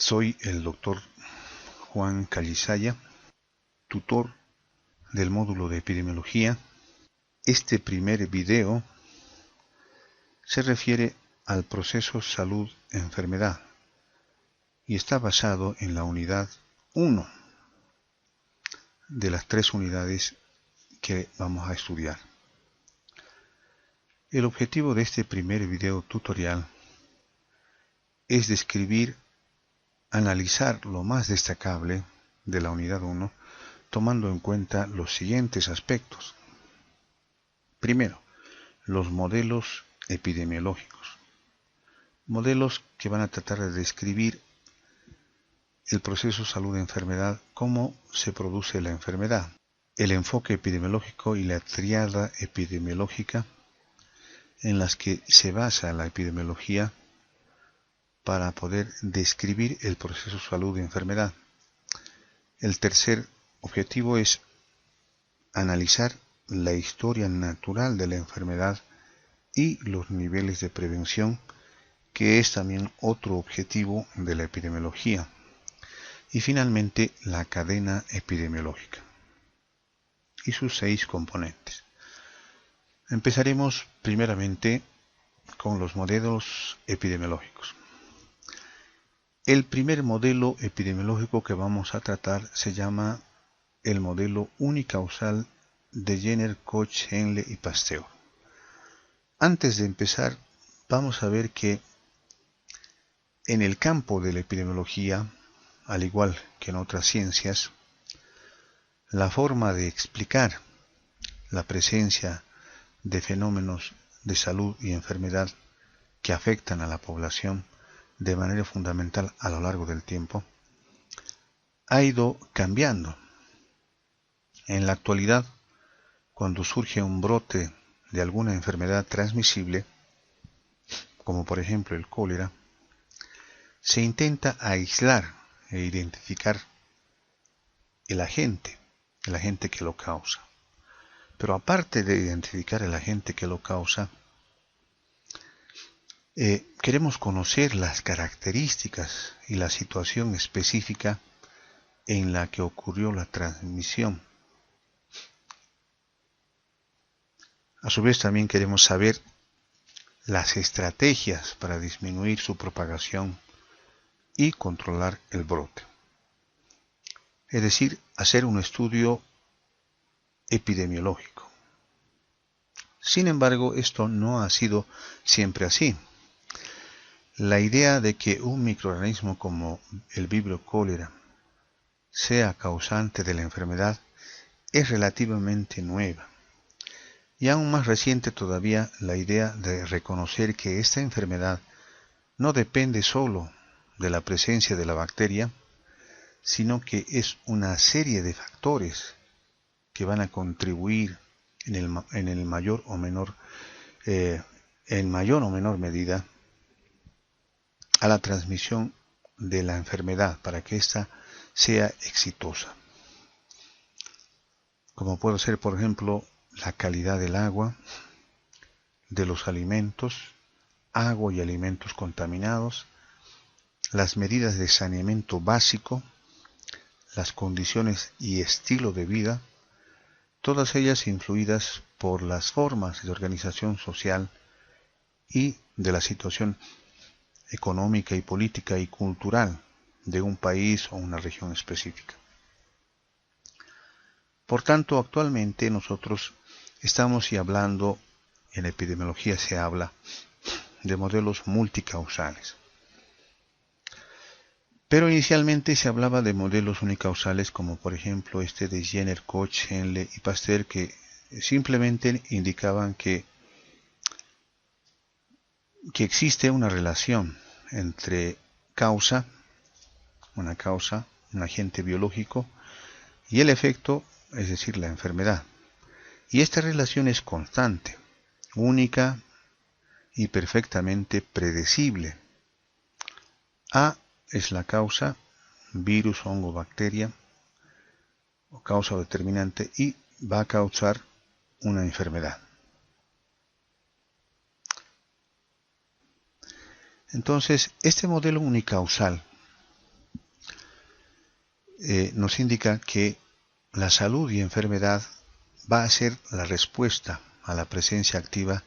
Soy el doctor Juan Callisaya, tutor del módulo de epidemiología. Este primer video se refiere al proceso salud-enfermedad y está basado en la unidad 1 de las 3 unidades que vamos a estudiar. El objetivo de este primer video tutorial es describir, analizar lo más destacable de la unidad 1, tomando en cuenta los siguientes aspectos. Primero, los modelos epidemiológicos. Modelos que van a tratar de describir el proceso salud-enfermedad, cómo se produce la enfermedad, el enfoque epidemiológico y la triada epidemiológica en las que se basa la epidemiología para poder describir el proceso salud-enfermedad. El tercer objetivo es analizar la historia natural de la enfermedad y los niveles de prevención, que es también otro objetivo de la epidemiología. Y finalmente, la cadena epidemiológica y sus 6 componentes. Empezaremos primeramente con los modelos epidemiológicos. El primer modelo epidemiológico que vamos a tratar se llama el modelo unicausal de Jenner, Koch, Henle y Pasteur. Antes de empezar, vamos a ver que en el campo de la epidemiología, al igual que en otras ciencias, la forma de explicar la presencia de fenómenos de salud y enfermedad que afectan a la población de manera fundamental a lo largo del tiempo ha ido cambiando. En la actualidad, cuando surge un brote de alguna enfermedad transmisible, como por ejemplo el cólera, se intenta aislar e identificar el agente que lo causa. Pero aparte de identificar el agente que lo causa, queremos conocer las características y la situación específica en la que ocurrió la transmisión. A su vez también queremos saber las estrategias para disminuir su propagación y controlar el brote. Es decir, hacer un estudio epidemiológico. Sin embargo, esto no ha sido siempre así. La idea de que un microorganismo como el vibrio cólera sea causante de la enfermedad es relativamente nueva. Y aún más reciente todavía la idea de reconocer que esta enfermedad no depende solo de la presencia de la bacteria, sino que es una serie de factores que van a contribuir en mayor o menor medida a la transmisión de la enfermedad para que ésta sea exitosa. Como puede ser, por ejemplo, la calidad del agua, de los alimentos, agua y alimentos contaminados, las medidas de saneamiento básico, las condiciones y estilo de vida, todas ellas influidas por las formas de organización social y de la situación económica y política y cultural de un país o una región específica. Por tanto, actualmente nosotros estamos hablando, en epidemiología se habla de modelos multicausales. Pero inicialmente se hablaba de modelos unicausales como por ejemplo este de Jenner, Koch, Henle y Pasteur, que simplemente indicaban que existe una relación entre un agente biológico, y el efecto, es decir, la enfermedad. Y esta relación es constante, única y perfectamente predecible. A es la causa, virus, hongo, bacteria, o causa determinante, y va a causar una enfermedad. Entonces, este modelo unicausal nos indica que la salud y enfermedad va a ser la respuesta a la presencia activa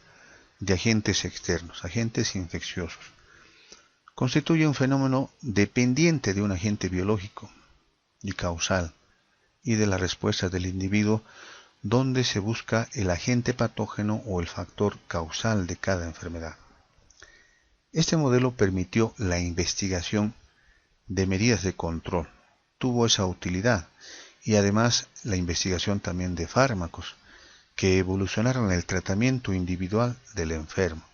de agentes externos, agentes infecciosos. Constituye un fenómeno dependiente de un agente biológico y causal y de la respuesta del individuo, donde se busca el agente patógeno o el factor causal de cada enfermedad. Este modelo permitió la investigación de medidas de control, tuvo esa utilidad, y además la investigación también de fármacos que evolucionaron en el tratamiento individual del enfermo.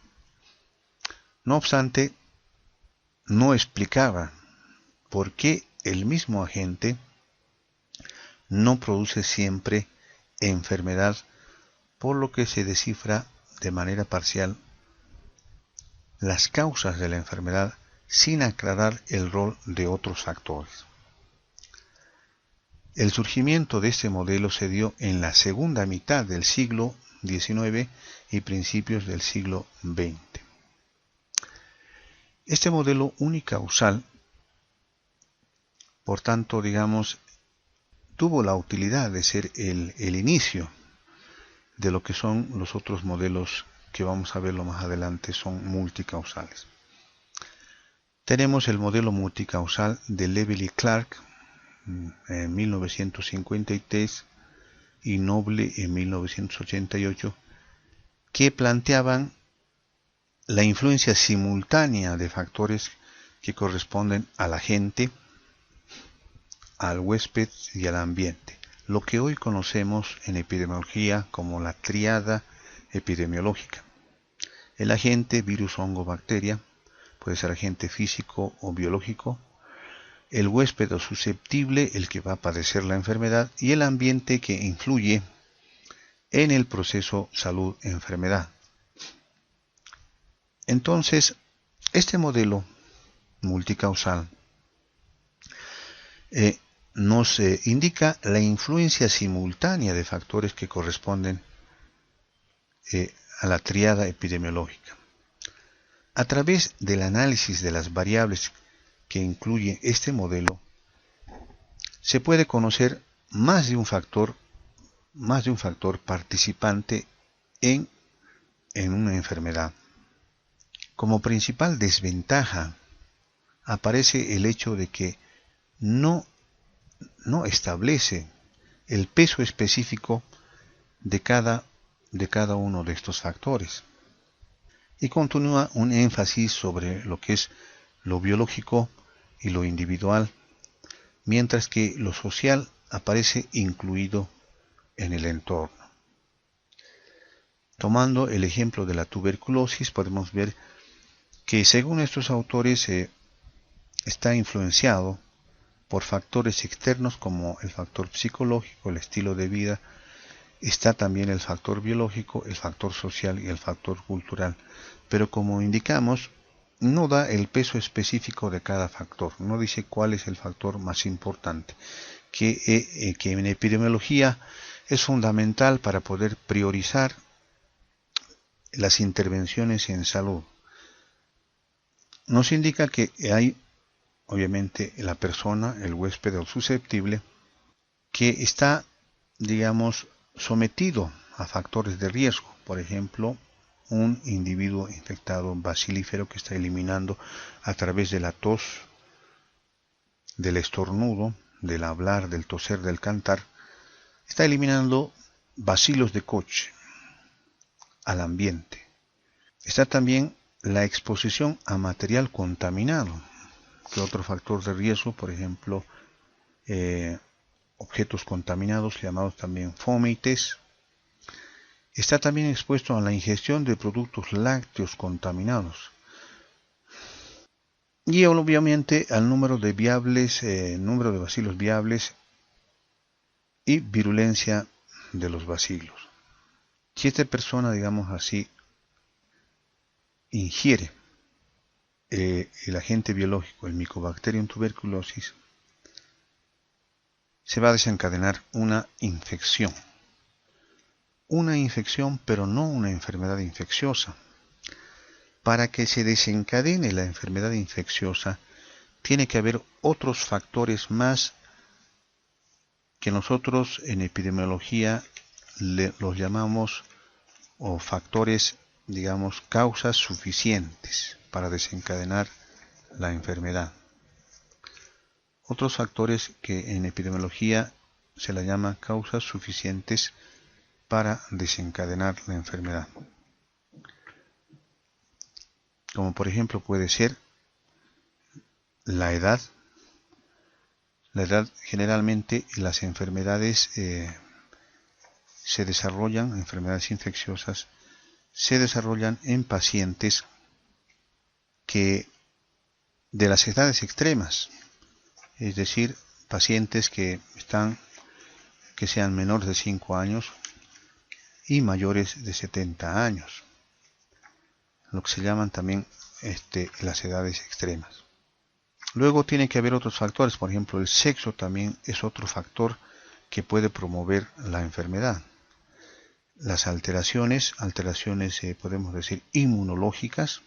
No obstante, no explicaba por qué el mismo agente no produce siempre enfermedad, por lo que se descifra de manera parcial las causas de la enfermedad sin aclarar el rol de otros factores. El surgimiento de este modelo se dio en la segunda mitad del siglo XIX y principios del siglo XX. Este modelo unicausal, por tanto, tuvo la utilidad de ser el inicio de lo que son los otros modelos que vamos a verlo más adelante, son multicausales. Tenemos el modelo multicausal de Levy y Clark en 1953 y Noble en 1988, que planteaban la influencia simultánea de factores que corresponden al agente, al huésped y al ambiente, lo que hoy conocemos en epidemiología como la tríada epidemiológica. El agente, virus, hongo, bacteria, puede ser agente físico o biológico, el huésped o susceptible, el que va a padecer la enfermedad, y el ambiente que influye en el proceso salud-enfermedad. Entonces, este modelo multicausal nos indica la influencia simultánea de factores que corresponden a la tríada epidemiológica. A través del análisis de las variables que incluye este modelo, se puede conocer más de un factor participante en una enfermedad. Como principal desventaja aparece el hecho de que no establece el peso específico de cada uno de estos factores, y continúa un énfasis sobre lo que es lo biológico y lo individual, mientras que lo social aparece incluido en el entorno. Tomando el ejemplo de la tuberculosis, podemos ver que según estos autores está influenciado por factores externos como el factor psicológico, el estilo de vida, está también el factor biológico, el factor social y el factor cultural, pero como indicamos, no da el peso específico de cada factor, no dice cuál es el factor más importante, que en epidemiología es fundamental para poder priorizar las intervenciones en salud. Nos indica que hay, obviamente, la persona, el huésped o susceptible, que está, sometido a factores de riesgo. Por ejemplo, un individuo infectado bacilífero que está eliminando a través de la tos, del estornudo, del hablar, del toser, del cantar, está eliminando bacilos de Koch al ambiente. Está también la exposición a material contaminado, que otro factor de riesgo, por ejemplo, objetos contaminados llamados también fomites. Está también expuesto a la ingestión de productos lácteos contaminados. Y obviamente al número de bacilos viables y virulencia de los bacilos. Si esta persona, ingiere el agente biológico, el Mycobacterium tuberculosis, se va a desencadenar una infección. Una infección, pero no una enfermedad infecciosa. Para que se desencadene la enfermedad infecciosa, tiene que haber otros factores más que nosotros en epidemiología los llamamos o factores, digamos, causas suficientes para desencadenar la enfermedad. Otros factores que en epidemiología se la llama causas suficientes para desencadenar la enfermedad. Como por ejemplo puede ser la edad. La edad, generalmente las enfermedades se desarrollan, enfermedades infecciosas, se desarrollan en pacientes que de las edades extremas, es decir, pacientes que sean menores de 5 años y mayores de 70 años, lo que se llaman también las edades extremas. Luego tiene que haber otros factores, por ejemplo, el sexo también es otro factor que puede promover la enfermedad. Las alteraciones podemos decir inmunológicas,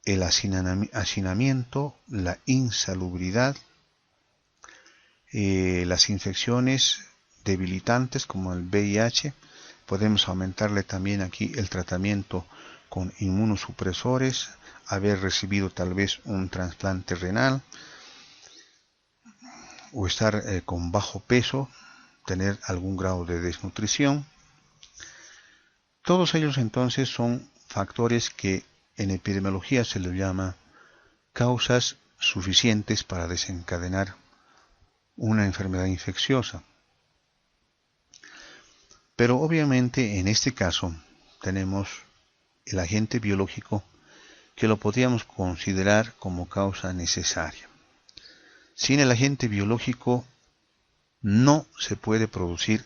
el hacinamiento, la insalubridad, las infecciones debilitantes como el VIH, podemos aumentarle también aquí el tratamiento con inmunosupresores, haber recibido tal vez un trasplante renal o estar con bajo peso, tener algún grado de desnutrición. Todos ellos entonces son factores que en epidemiología se les llama causas suficientes para desencadenar una enfermedad infecciosa. Pero obviamente en este caso tenemos el agente biológico que lo podríamos considerar como causa necesaria. Sin el agente biológico no se puede producir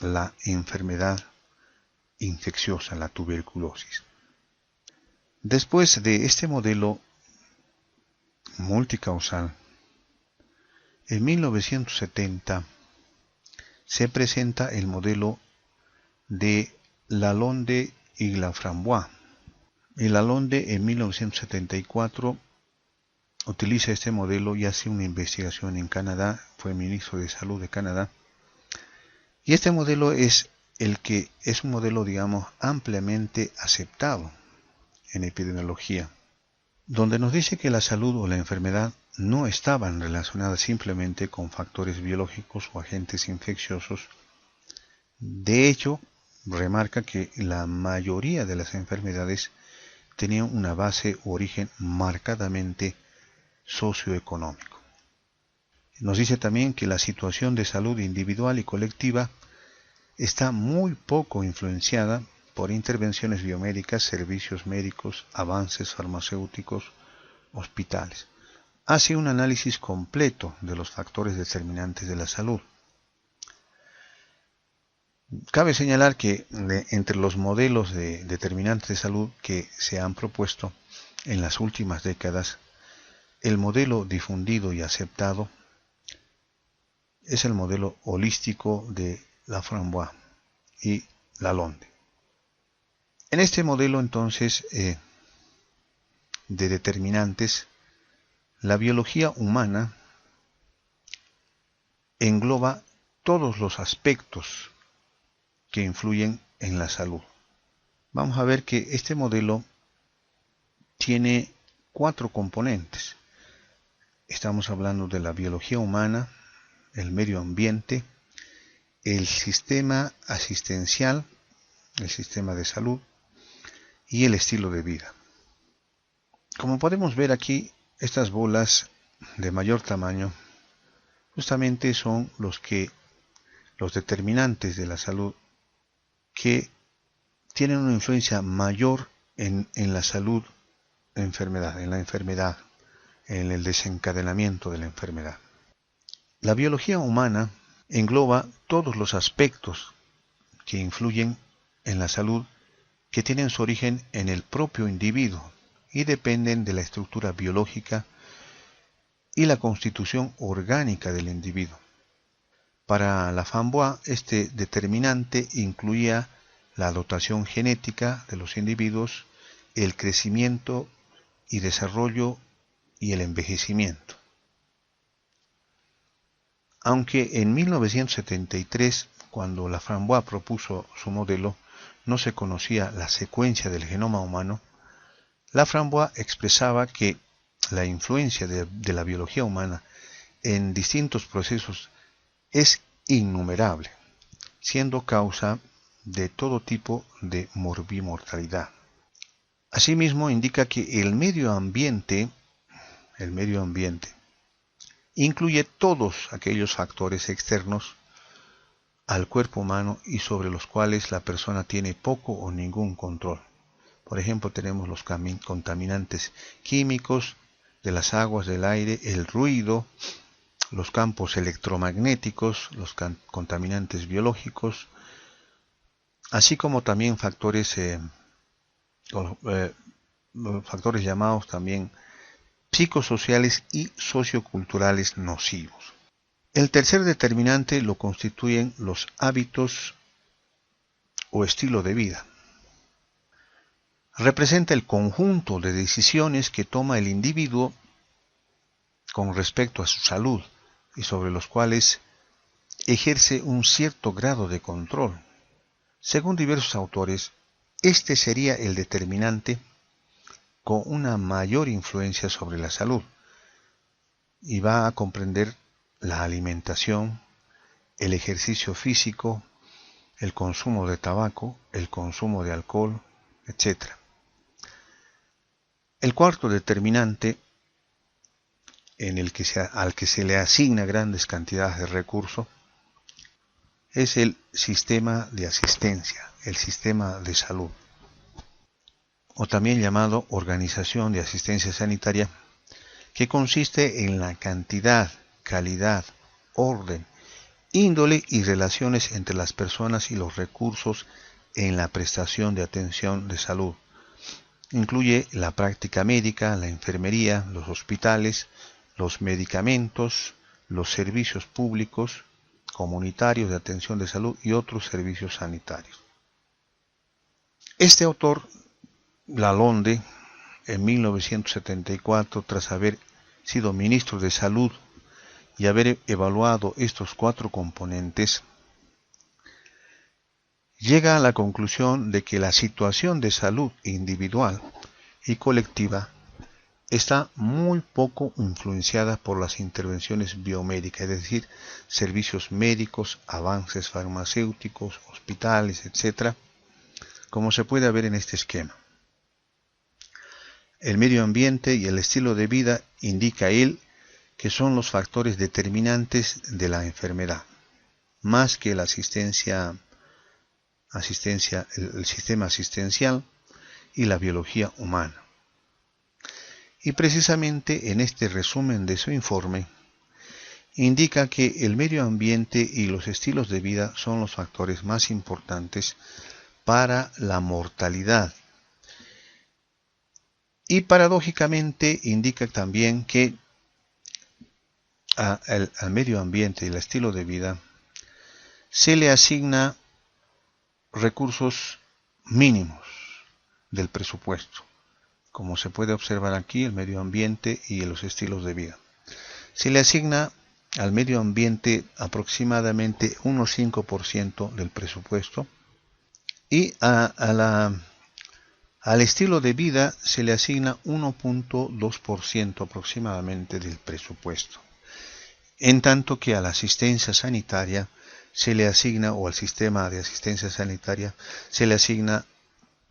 la enfermedad infecciosa, la tuberculosis. Después de este modelo multicausal, en 1970 se presenta el modelo de Lalonde y Laframboise. Y Lalonde en 1974 utiliza este modelo y hace una investigación en Canadá, fue ministro de Salud de Canadá. Y este modelo es un modelo, digamos, ampliamente aceptado en epidemiología, donde nos dice que la salud o la enfermedad no estaban relacionadas simplemente con factores biológicos o agentes infecciosos. De hecho, remarca que la mayoría de las enfermedades tenían una base o origen marcadamente socioeconómico. Nos dice también que la situación de salud individual y colectiva está muy poco influenciada por intervenciones biomédicas, servicios médicos, avances farmacéuticos, hospitales. Hace un análisis completo de los factores determinantes de la salud. Cabe señalar que entre los modelos de determinantes de salud que se han propuesto en las últimas décadas, el modelo difundido y aceptado es el modelo holístico de Laframboise y Lalonde. En este modelo entonces de determinantes, la biología humana engloba todos los aspectos que influyen en la salud. Vamos a ver que este modelo tiene 4 componentes. Estamos hablando de la biología humana, el medio ambiente, el sistema asistencial, el sistema de salud y el estilo de vida. Como podemos ver aquí, estas bolas de mayor tamaño justamente son los determinantes de la salud que tienen una influencia mayor en la salud en la enfermedad, en el desencadenamiento de la enfermedad. La biología humana engloba todos los aspectos que influyen en la salud que tienen su origen en el propio individuo y dependen de la estructura biológica y la constitución orgánica del individuo. Para Laframboise, este determinante incluía la dotación genética de los individuos, el crecimiento y desarrollo y el envejecimiento. Aunque en 1973, cuando Laframboise propuso su modelo, no se conocía la secuencia del genoma humano, Laframboise expresaba que la influencia de la biología humana en distintos procesos es innumerable, siendo causa de todo tipo de morbimortalidad. Asimismo, indica que el medio ambiente incluye todos aquellos factores externos al cuerpo humano y sobre los cuales la persona tiene poco o ningún control. Por ejemplo, tenemos los contaminantes químicos de las aguas, del aire, el ruido, los campos electromagnéticos, los contaminantes biológicos, así como también factores llamados también psicosociales y socioculturales nocivos. El tercer determinante lo constituyen los hábitos o estilo de vida. Representa el conjunto de decisiones que toma el individuo con respecto a su salud y sobre los cuales ejerce un cierto grado de control. Según diversos autores, este sería el determinante con una mayor influencia sobre la salud y va a comprender la alimentación, el ejercicio físico, el consumo de tabaco, el consumo de alcohol, etc. El cuarto determinante al que se le asigna grandes cantidades de recursos es el sistema de asistencia, el sistema de salud, o también llamado Organización de Asistencia Sanitaria, que consiste en la cantidad, calidad, orden, índole y relaciones entre las personas y los recursos en la prestación de atención de salud. Incluye la práctica médica, la enfermería, los hospitales, los medicamentos, los servicios públicos, comunitarios de atención de salud y otros servicios sanitarios. Este autor, Lalonde, en 1974, tras haber sido ministro de Salud y haber evaluado estos cuatro componentes, llega a la conclusión de que la situación de salud individual y colectiva está muy poco influenciada por las intervenciones biomédicas, es decir, servicios médicos, avances farmacéuticos, hospitales, etc., como se puede ver en este esquema. El medio ambiente y el estilo de vida, indica él, que son los factores determinantes de la enfermedad, más que la el sistema asistencial y la biología humana. Y precisamente en este resumen de su informe, indica que el medio ambiente y los estilos de vida son los factores más importantes para la mortalidad. Y paradójicamente indica también que al medio ambiente y el estilo de vida se le asigna recursos mínimos del presupuesto. Como se puede observar aquí, el medio ambiente y los estilos de vida. Se le asigna al medio ambiente aproximadamente un 5% del presupuesto y al estilo de vida se le asigna 1.2% aproximadamente del presupuesto. En tanto que a la asistencia sanitaria se le asigna, o al sistema de asistencia sanitaria, se le asigna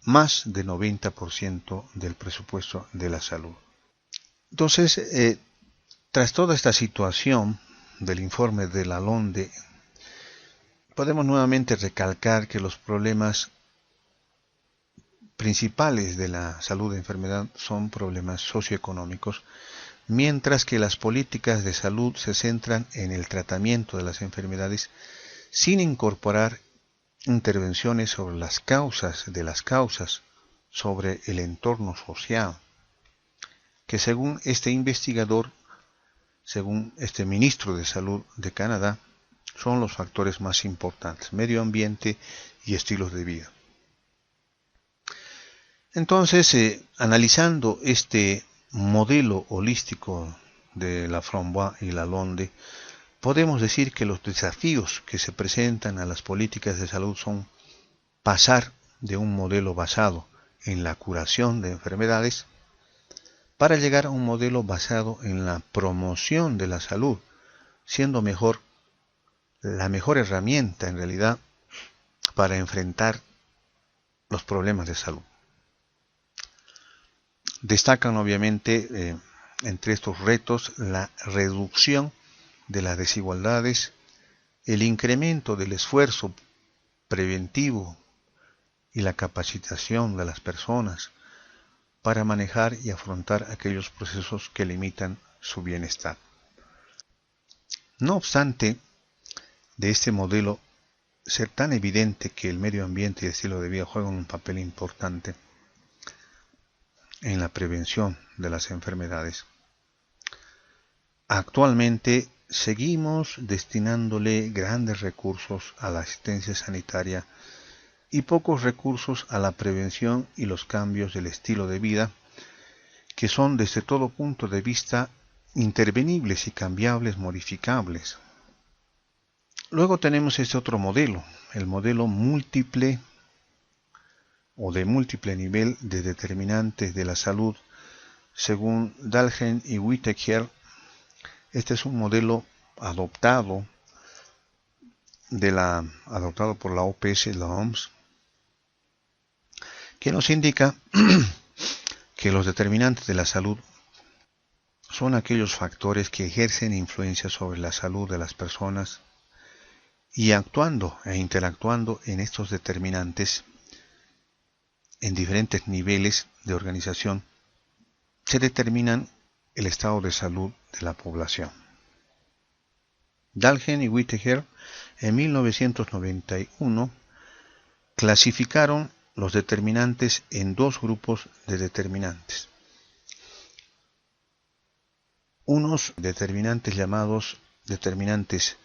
más de 90% del presupuesto de la salud. Entonces, tras toda esta situación del informe de Lalonde, podemos nuevamente recalcar que los problemas principales de la salud e enfermedad son problemas socioeconómicos, mientras que las políticas de salud se centran en el tratamiento de las enfermedades sin incorporar intervenciones sobre las causas de las causas, sobre el entorno social, que según este investigador, según este ministro de Salud de Canadá, son los factores más importantes: medio ambiente y estilos de vida. Entonces, analizando este modelo holístico de Laframboise y Lalonde, podemos decir que los desafíos que se presentan a las políticas de salud son pasar de un modelo basado en la curación de enfermedades para llegar a un modelo basado en la promoción de la salud, siendo la mejor herramienta en realidad para enfrentar los problemas de salud. Destacan obviamente entre estos retos la reducción de las desigualdades, el incremento del esfuerzo preventivo y la capacitación de las personas para manejar y afrontar aquellos procesos que limitan su bienestar. No obstante, de este modelo ser tan evidente que el medio ambiente y el estilo de vida juegan un papel importante en la prevención de las enfermedades, actualmente seguimos destinándole grandes recursos a la asistencia sanitaria y pocos recursos a la prevención y los cambios del estilo de vida, que son desde todo punto de vista intervenibles y cambiables, modificables. Luego tenemos este otro modelo, el modelo múltiple o de múltiple nivel de determinantes de la salud, según Dahlgren y Whitaker. Este es un modelo adoptado por la OPS y la OMS, que nos indica que los determinantes de la salud son aquellos factores que ejercen influencia sobre la salud de las personas, y actuando e interactuando en estos determinantes en diferentes niveles de organización, se determinan el estado de salud de la población. Dahlgren y Whitaker en 1991 clasificaron los determinantes en dos grupos de determinantes. Unos determinantes llamados determinantes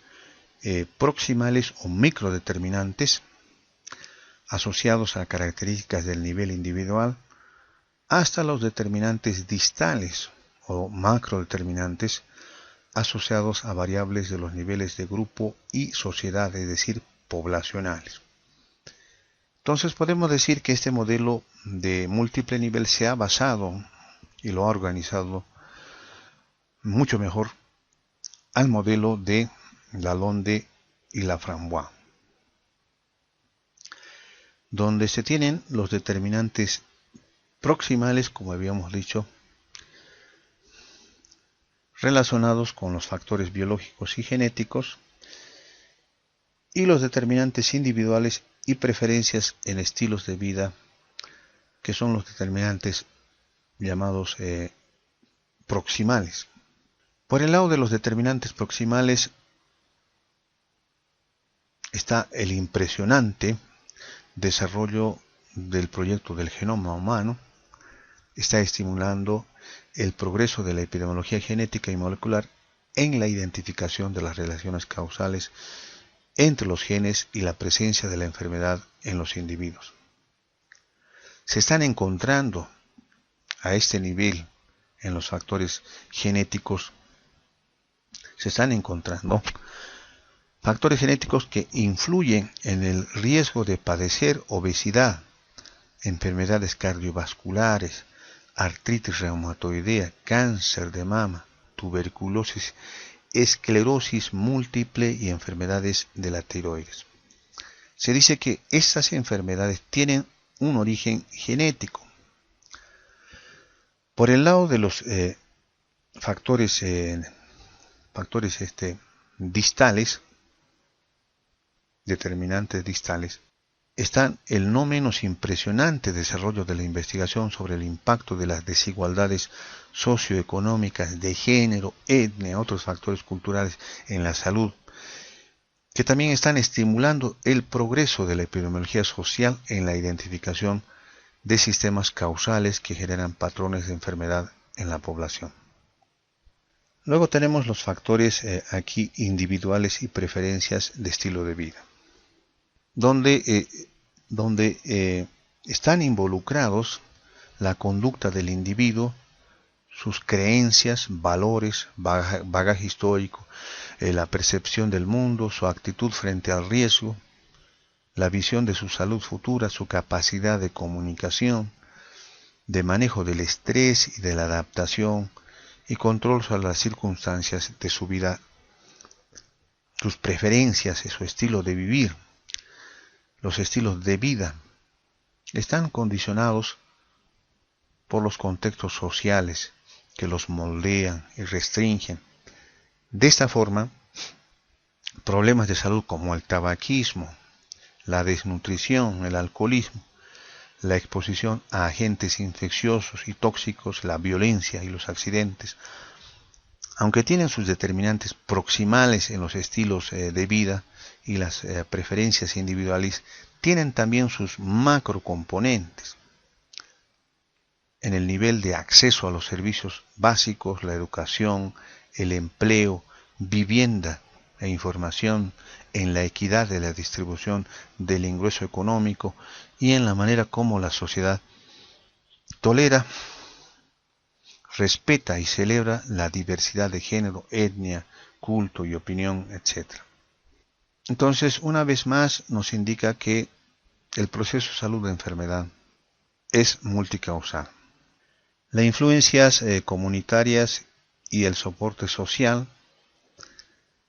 proximales o microdeterminantes, asociados a características del nivel individual, hasta los determinantes distales o macrodeterminantes, asociados a variables de los niveles de grupo y sociedad, es decir, poblacionales. Entonces podemos decir que este modelo de múltiple nivel se ha basado y lo ha organizado mucho mejor al modelo de Lalonde y Laframboise, donde se tienen los determinantes proximales, como habíamos dicho, relacionados con los factores biológicos y genéticos, y los determinantes individuales y preferencias en estilos de vida, que son los determinantes llamados proximales. Por el lado de los determinantes proximales está el impresionante desarrollo del proyecto del genoma humano. Está estimulando el progreso de la epidemiología genética y molecular en la identificación de las relaciones causales entre los genes y la presencia de la enfermedad en los individuos. Se están encontrando a este nivel en los factores genéticos, se están encontrando factores genéticos que influyen en el riesgo de padecer obesidad, enfermedades cardiovasculares, artritis reumatoidea, cáncer de mama, tuberculosis, esclerosis múltiple y enfermedades de la tiroides. Se dice que estas enfermedades tienen un origen genético. Por el lado de los factores distales, determinantes distales, están el no menos impresionante desarrollo de la investigación sobre el impacto de las desigualdades socioeconómicas, de género, etnia, otros factores culturales en la salud, que también están estimulando el progreso de la epidemiología social en la identificación de sistemas causales que generan patrones de enfermedad en la población. Luego tenemos los factores aquí individuales y preferencias de estilo de vida, donde están involucrados la conducta del individuo, sus creencias, valores, bagaje histórico, la percepción del mundo, su actitud frente al riesgo, la visión de su salud futura, su capacidad de comunicación, de manejo del estrés y de la adaptación y control sobre las circunstancias de su vida, sus preferencias y su estilo de vivir. Los estilos de vida están condicionados por los contextos sociales que los moldean y restringen. De esta forma, problemas de salud como el tabaquismo, la desnutrición, el alcoholismo, la exposición a agentes infecciosos y tóxicos, la violencia y los accidentes, aunque tienen sus determinantes proximales en los estilos de vida y las preferencias individuales, tienen también sus macrocomponentes en el nivel de acceso a los servicios básicos, la educación, el empleo, vivienda e información, en la equidad de la distribución del ingreso económico y en la manera como la sociedad tolera, respeta y celebra la diversidad de género, etnia, culto y opinión, etc. Entonces, una vez más, nos indica que el proceso de salud de enfermedad es multicausal. Las influencias comunitarias y el soporte social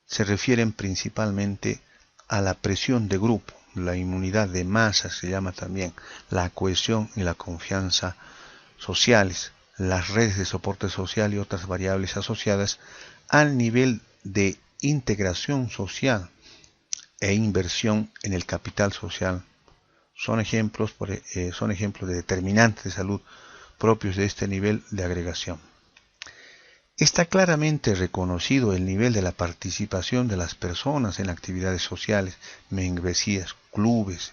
se refieren principalmente a la presión de grupo, la inmunidad de masa se llama también, la cohesión y la confianza sociales, las redes de soporte social y otras variables asociadas al nivel de integración social e inversión en el capital social. Son ejemplos de determinantes de salud propios de este nivel de agregación. Está claramente reconocido el nivel de la participación de las personas en actividades sociales, membresías, clubes,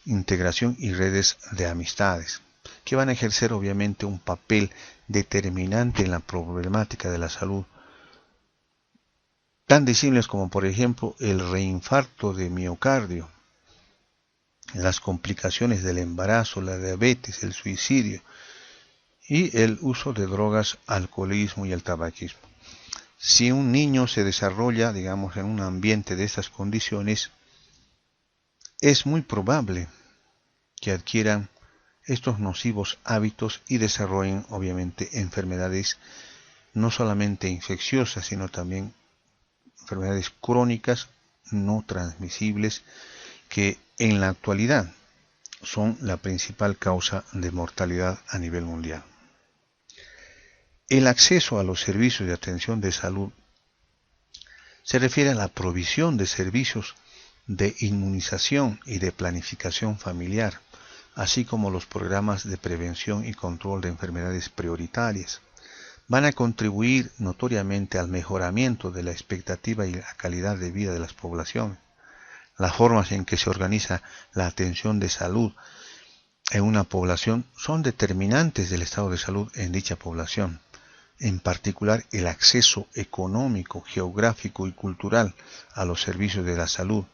integración y redes de amistades, que van a ejercer obviamente un papel determinante en la problemática de la salud, tan visibles como por ejemplo el reinfarto de miocardio, las complicaciones del embarazo, la diabetes, el suicidio, y el uso de drogas, alcoholismo y el tabaquismo. Si un niño se desarrolla, digamos, en un ambiente de estas condiciones, es muy probable que adquieran estos nocivos hábitos y desarrollen, obviamente, enfermedades no solamente infecciosas, sino también enfermedades crónicas no transmisibles que en la actualidad son la principal causa de mortalidad a nivel mundial. El acceso a los servicios de atención de salud se refiere a la provisión de servicios de inmunización y de planificación familiar, así como los programas de prevención y control de enfermedades prioritarias. Van a contribuir notoriamente al mejoramiento de la expectativa y la calidad de vida de las poblaciones. Las formas en que se organiza la atención de salud en una población son determinantes del estado de salud en dicha población. En particular, el acceso económico, geográfico y cultural a los servicios de la salud,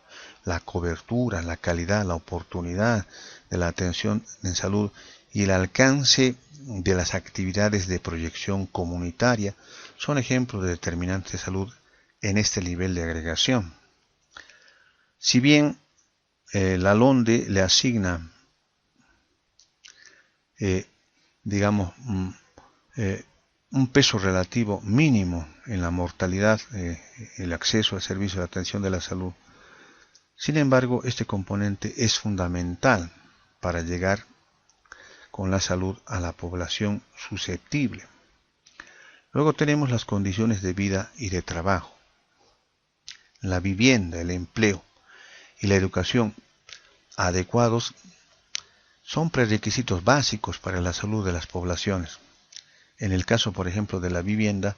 la cobertura, la calidad, la oportunidad de la atención en salud y el alcance de las actividades de proyección comunitaria son ejemplos de determinantes de salud en este nivel de agregación. Si bien la LONDE le asigna, digamos, un peso relativo mínimo en la mortalidad, el acceso al servicio de atención de la salud. Sin embargo, este componente es fundamental para llegar con la salud a la población susceptible. Luego tenemos las condiciones de vida y de trabajo, la vivienda, el empleo y la educación adecuados son prerequisitos básicos para la salud de las poblaciones. En el caso, por ejemplo, de la vivienda,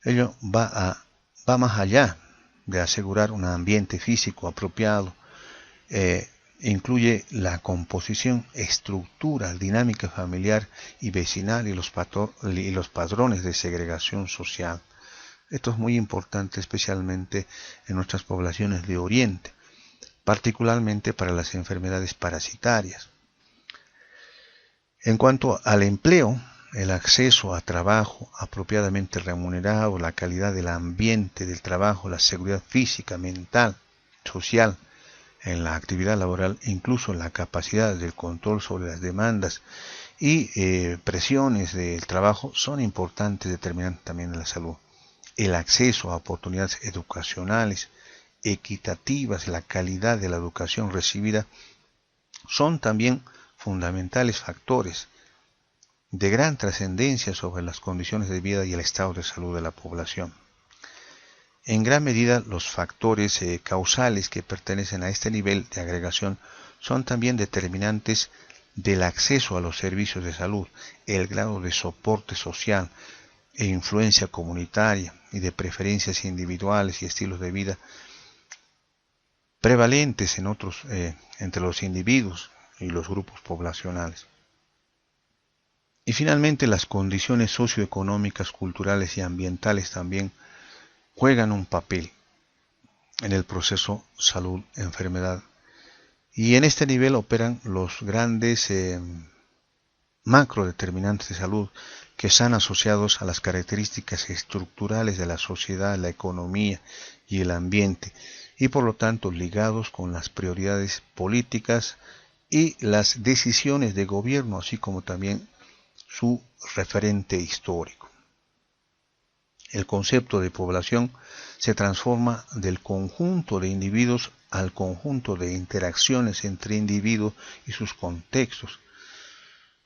ello va más allá de asegurar un ambiente físico apropiado, incluye la composición, estructura, dinámica familiar y vecinal y los patrones de segregación social. Esto es muy importante, especialmente en nuestras poblaciones de Oriente, particularmente para las enfermedades parasitarias. En cuanto al empleo, el acceso a trabajo apropiadamente remunerado, la calidad del ambiente del trabajo, la seguridad física, mental, social en la actividad laboral, incluso la capacidad del control sobre las demandas y presiones del trabajo son importantes determinantes también de la salud. El acceso a oportunidades educacionales equitativas, la calidad de la educación recibida son también fundamentales factores de gran trascendencia sobre las condiciones de vida y el estado de salud de la población. En gran medida, los factores causales que pertenecen a este nivel de agregación son también determinantes del acceso a los servicios de salud, el grado de soporte social e influencia comunitaria y de preferencias individuales y estilos de vida prevalentes entre los individuos y los grupos poblacionales. Y finalmente, las condiciones socioeconómicas, culturales y ambientales también juegan un papel en el proceso salud-enfermedad. Y en este nivel operan los grandes macrodeterminantes de salud que están asociados a las características estructurales de la sociedad, la economía y el ambiente, y por lo tanto ligados con las prioridades políticas y las decisiones de gobierno, así como también su referente histórico. El concepto de población se transforma del conjunto de individuos al conjunto de interacciones entre individuos y sus contextos.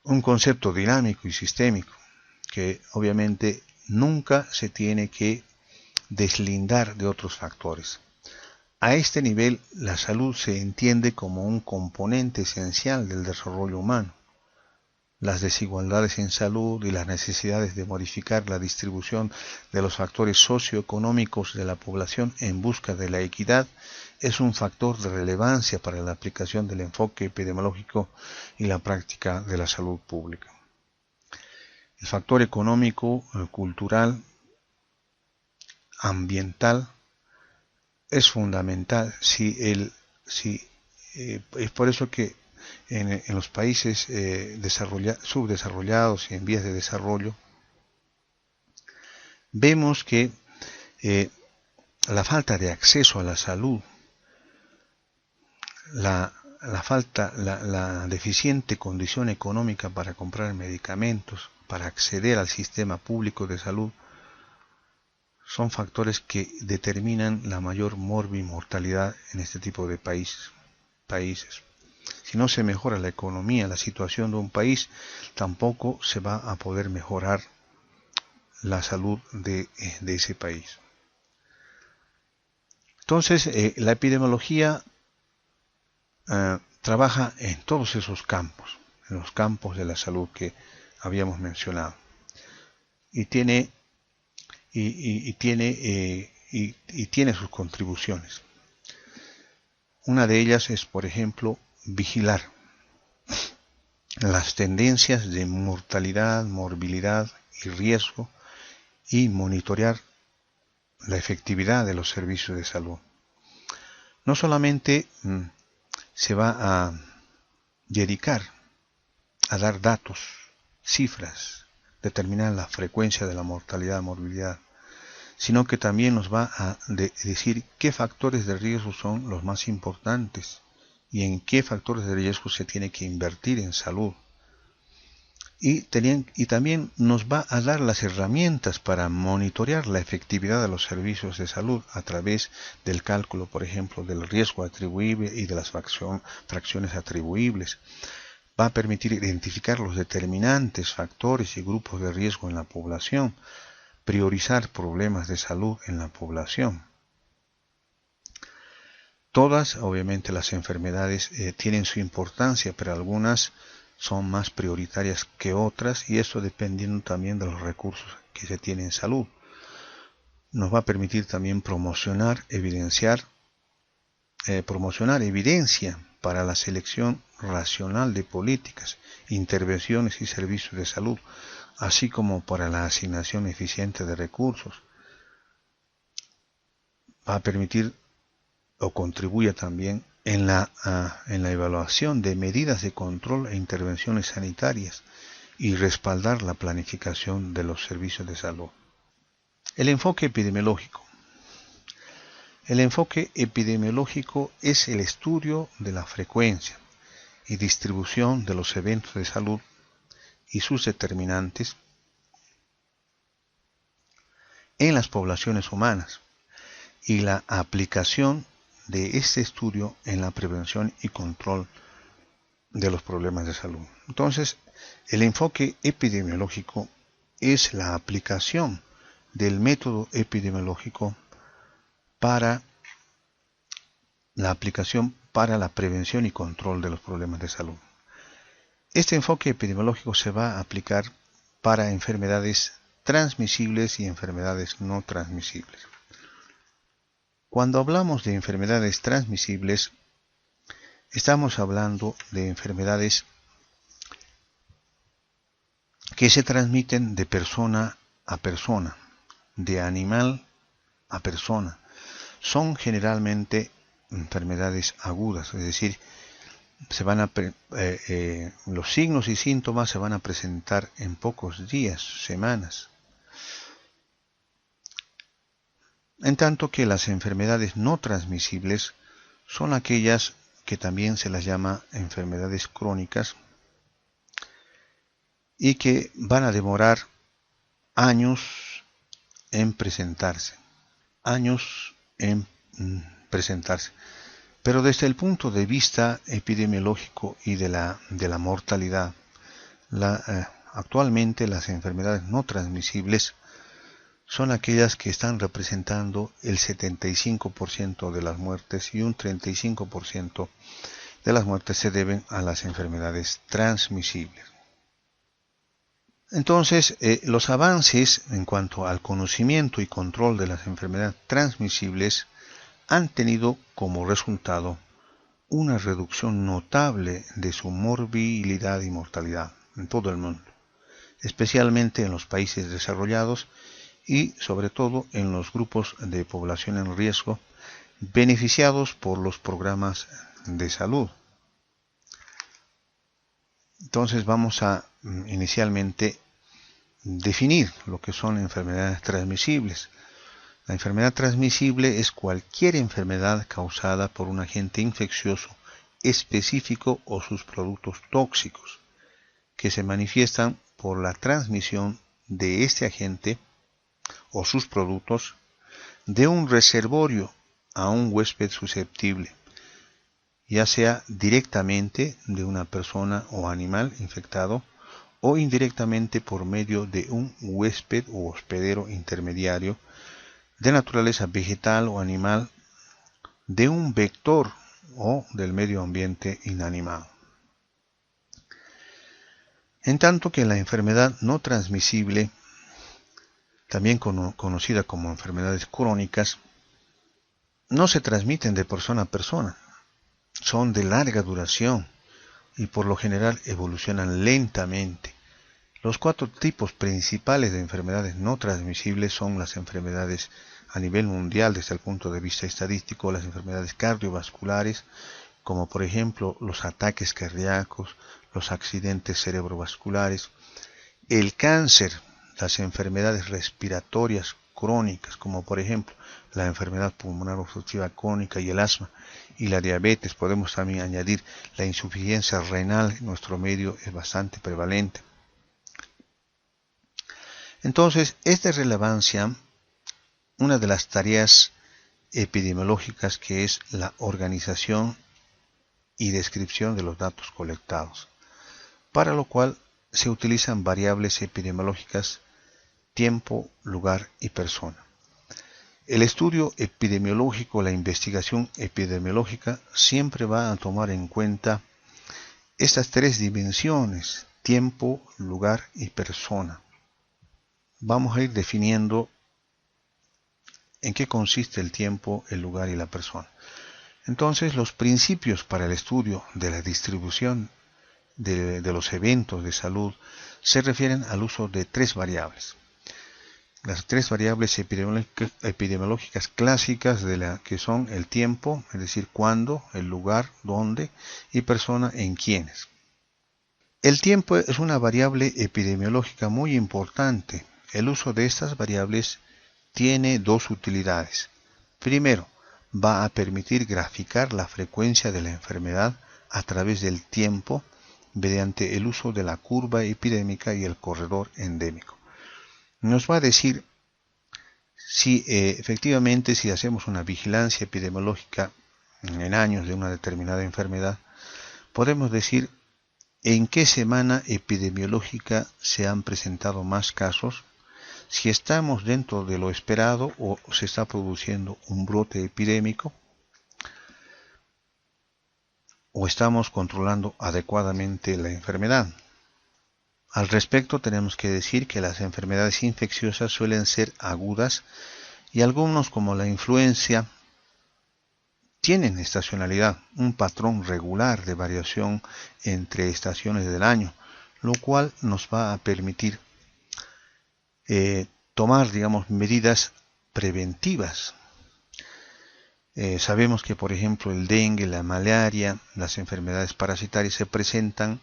Un concepto dinámico y sistémico que obviamente nunca se tiene que deslindar de otros factores. A este nivel, la salud se entiende como un componente esencial del desarrollo humano. Las desigualdades en salud y las necesidades de modificar la distribución de los factores socioeconómicos de la población en busca de la equidad es un factor de relevancia para la aplicación del enfoque epidemiológico y la práctica de la salud pública. El factor económico, cultural, ambiental es fundamental. Es por eso que en los países subdesarrollados y en vías de desarrollo, vemos que la falta de acceso a la salud, la deficiente condición económica para comprar medicamentos, para acceder al sistema público de salud, son factores que determinan la mayor morbimortalidad en este tipo de países. Si no se mejora la economía, la situación de un país, tampoco se va a poder mejorar la salud de ese país. Entonces, la epidemiología trabaja en todos esos campos, en los campos de la salud que habíamos mencionado. Y tiene sus contribuciones. Una de ellas es, por ejemplo, vigilar las tendencias de mortalidad, morbilidad y riesgo y monitorear la efectividad de los servicios de salud. No solamente se va a dedicar a dar datos, cifras, determinar la frecuencia de la mortalidad, morbilidad, sino que también nos va a decir qué factores de riesgo son los más importantes y en qué factores de riesgo se tiene que invertir en salud. Y también nos va a dar las herramientas para monitorear la efectividad de los servicios de salud a través del cálculo, por ejemplo, del riesgo atribuible y de las fracciones atribuibles. Va a permitir identificar los determinantes, factores y grupos de riesgo en la población, priorizar problemas de salud en la población. Todas, obviamente, las enfermedades tienen su importancia, pero algunas son más prioritarias que otras, y eso dependiendo también de los recursos que se tienen en salud. Nos va a permitir también promocionar evidencia para la selección racional de políticas, intervenciones y servicios de salud, así como para la asignación eficiente de recursos. Va a permitir o contribuye también en la evaluación de medidas de control e intervenciones sanitarias y respaldar la planificación de los servicios de salud. El enfoque epidemiológico. El enfoque epidemiológico es el estudio de la frecuencia y distribución de los eventos de salud y sus determinantes en las poblaciones humanas y la aplicación de este estudio en la prevención y control de los problemas de salud. Entonces, el enfoque epidemiológico es la aplicación del método epidemiológico para la prevención y control de los problemas de salud. Este enfoque epidemiológico se va a aplicar para enfermedades transmisibles y enfermedades no transmisibles. Cuando hablamos de enfermedades transmisibles, estamos hablando de enfermedades que se transmiten de persona a persona, de animal a persona. Son generalmente enfermedades agudas, es decir, los signos y síntomas se van a presentar en pocos días, semanas. En tanto que las enfermedades no transmisibles son aquellas que también se las llama enfermedades crónicas y que van a demorar años en presentarse. Pero desde el punto de vista epidemiológico y de la mortalidad, actualmente las enfermedades no transmisibles son aquellas que están representando el 75% de las muertes y un 35% de las muertes se deben a las enfermedades transmisibles. Entonces, los avances en cuanto al conocimiento y control de las enfermedades transmisibles han tenido como resultado una reducción notable de su morbilidad y mortalidad en todo el mundo, especialmente en los países desarrollados y sobre todo en los grupos de población en riesgo beneficiados por los programas de salud. Entonces vamos a inicialmente definir lo que son enfermedades transmisibles. La enfermedad transmisible es cualquier enfermedad causada por un agente infeccioso específico o sus productos tóxicos, que se manifiestan por la transmisión de este agente o sus productos de un reservorio a un huésped susceptible, ya sea directamente de una persona o animal infectado o indirectamente por medio de un huésped o hospedero intermediario de naturaleza vegetal o animal, de un vector o del medio ambiente inanimado. En tanto que la enfermedad no transmisible, también conocida como enfermedades crónicas, no se transmiten de persona a persona, son de larga duración y por lo general evolucionan lentamente. Los 4 tipos principales de enfermedades no transmisibles son las enfermedades a nivel mundial desde el punto de vista estadístico, las enfermedades cardiovasculares, como por ejemplo los ataques cardíacos, los accidentes cerebrovasculares, el cáncer, las enfermedades respiratorias crónicas, como por ejemplo la enfermedad pulmonar obstructiva crónica y el asma, y la diabetes. Podemos también añadir la insuficiencia renal, en nuestro medio es bastante prevalente. Entonces, es de relevancia una de las tareas epidemiológicas que es la organización y descripción de los datos colectados, para lo cual se utilizan variables epidemiológicas, tiempo, lugar y persona. El estudio epidemiológico, la investigación epidemiológica, siempre va a tomar en cuenta estas 3 dimensiones, tiempo, lugar y persona. Vamos a ir definiendo en qué consiste el tiempo, el lugar y la persona. Entonces, los principios para el estudio de la distribución de los eventos de salud se refieren al uso de 3 variables. Las 3 variables epidemiológicas clásicas que son el tiempo, es decir, cuándo, el lugar, dónde, y persona, en quiénes. El tiempo es una variable epidemiológica muy importante. El uso de estas variables tiene dos utilidades. Primero, va a permitir graficar la frecuencia de la enfermedad a través del tiempo mediante el uso de la curva epidémica y el corredor endémico. Nos va a decir si efectivamente si hacemos una vigilancia epidemiológica en años de una determinada enfermedad, podemos decir en qué semana epidemiológica se han presentado más casos, si estamos dentro de lo esperado o se está produciendo un brote epidémico, o estamos controlando adecuadamente la enfermedad. Al respecto, tenemos que decir que las enfermedades infecciosas suelen ser agudas y algunos, como la influencia, tienen estacionalidad, un patrón regular de variación entre estaciones del año, lo cual nos va a permitir tomar, digamos, medidas preventivas. Sabemos que, por ejemplo, el dengue, la malaria, las enfermedades parasitarias se presentan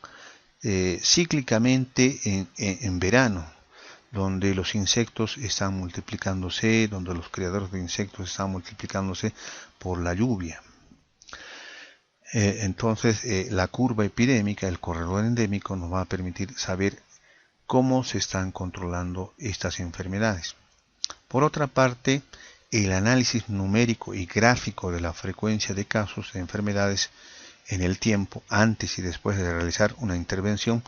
cíclicamente en verano, donde los insectos están multiplicándose, donde los criadores de insectos están multiplicándose por la lluvia. Entonces, la curva epidémica, el corredor endémico, nos va a permitir saber cómo se están controlando estas enfermedades. Por otra parte, el análisis numérico y gráfico de la frecuencia de casos de enfermedades en el tiempo, antes y después de realizar una intervención,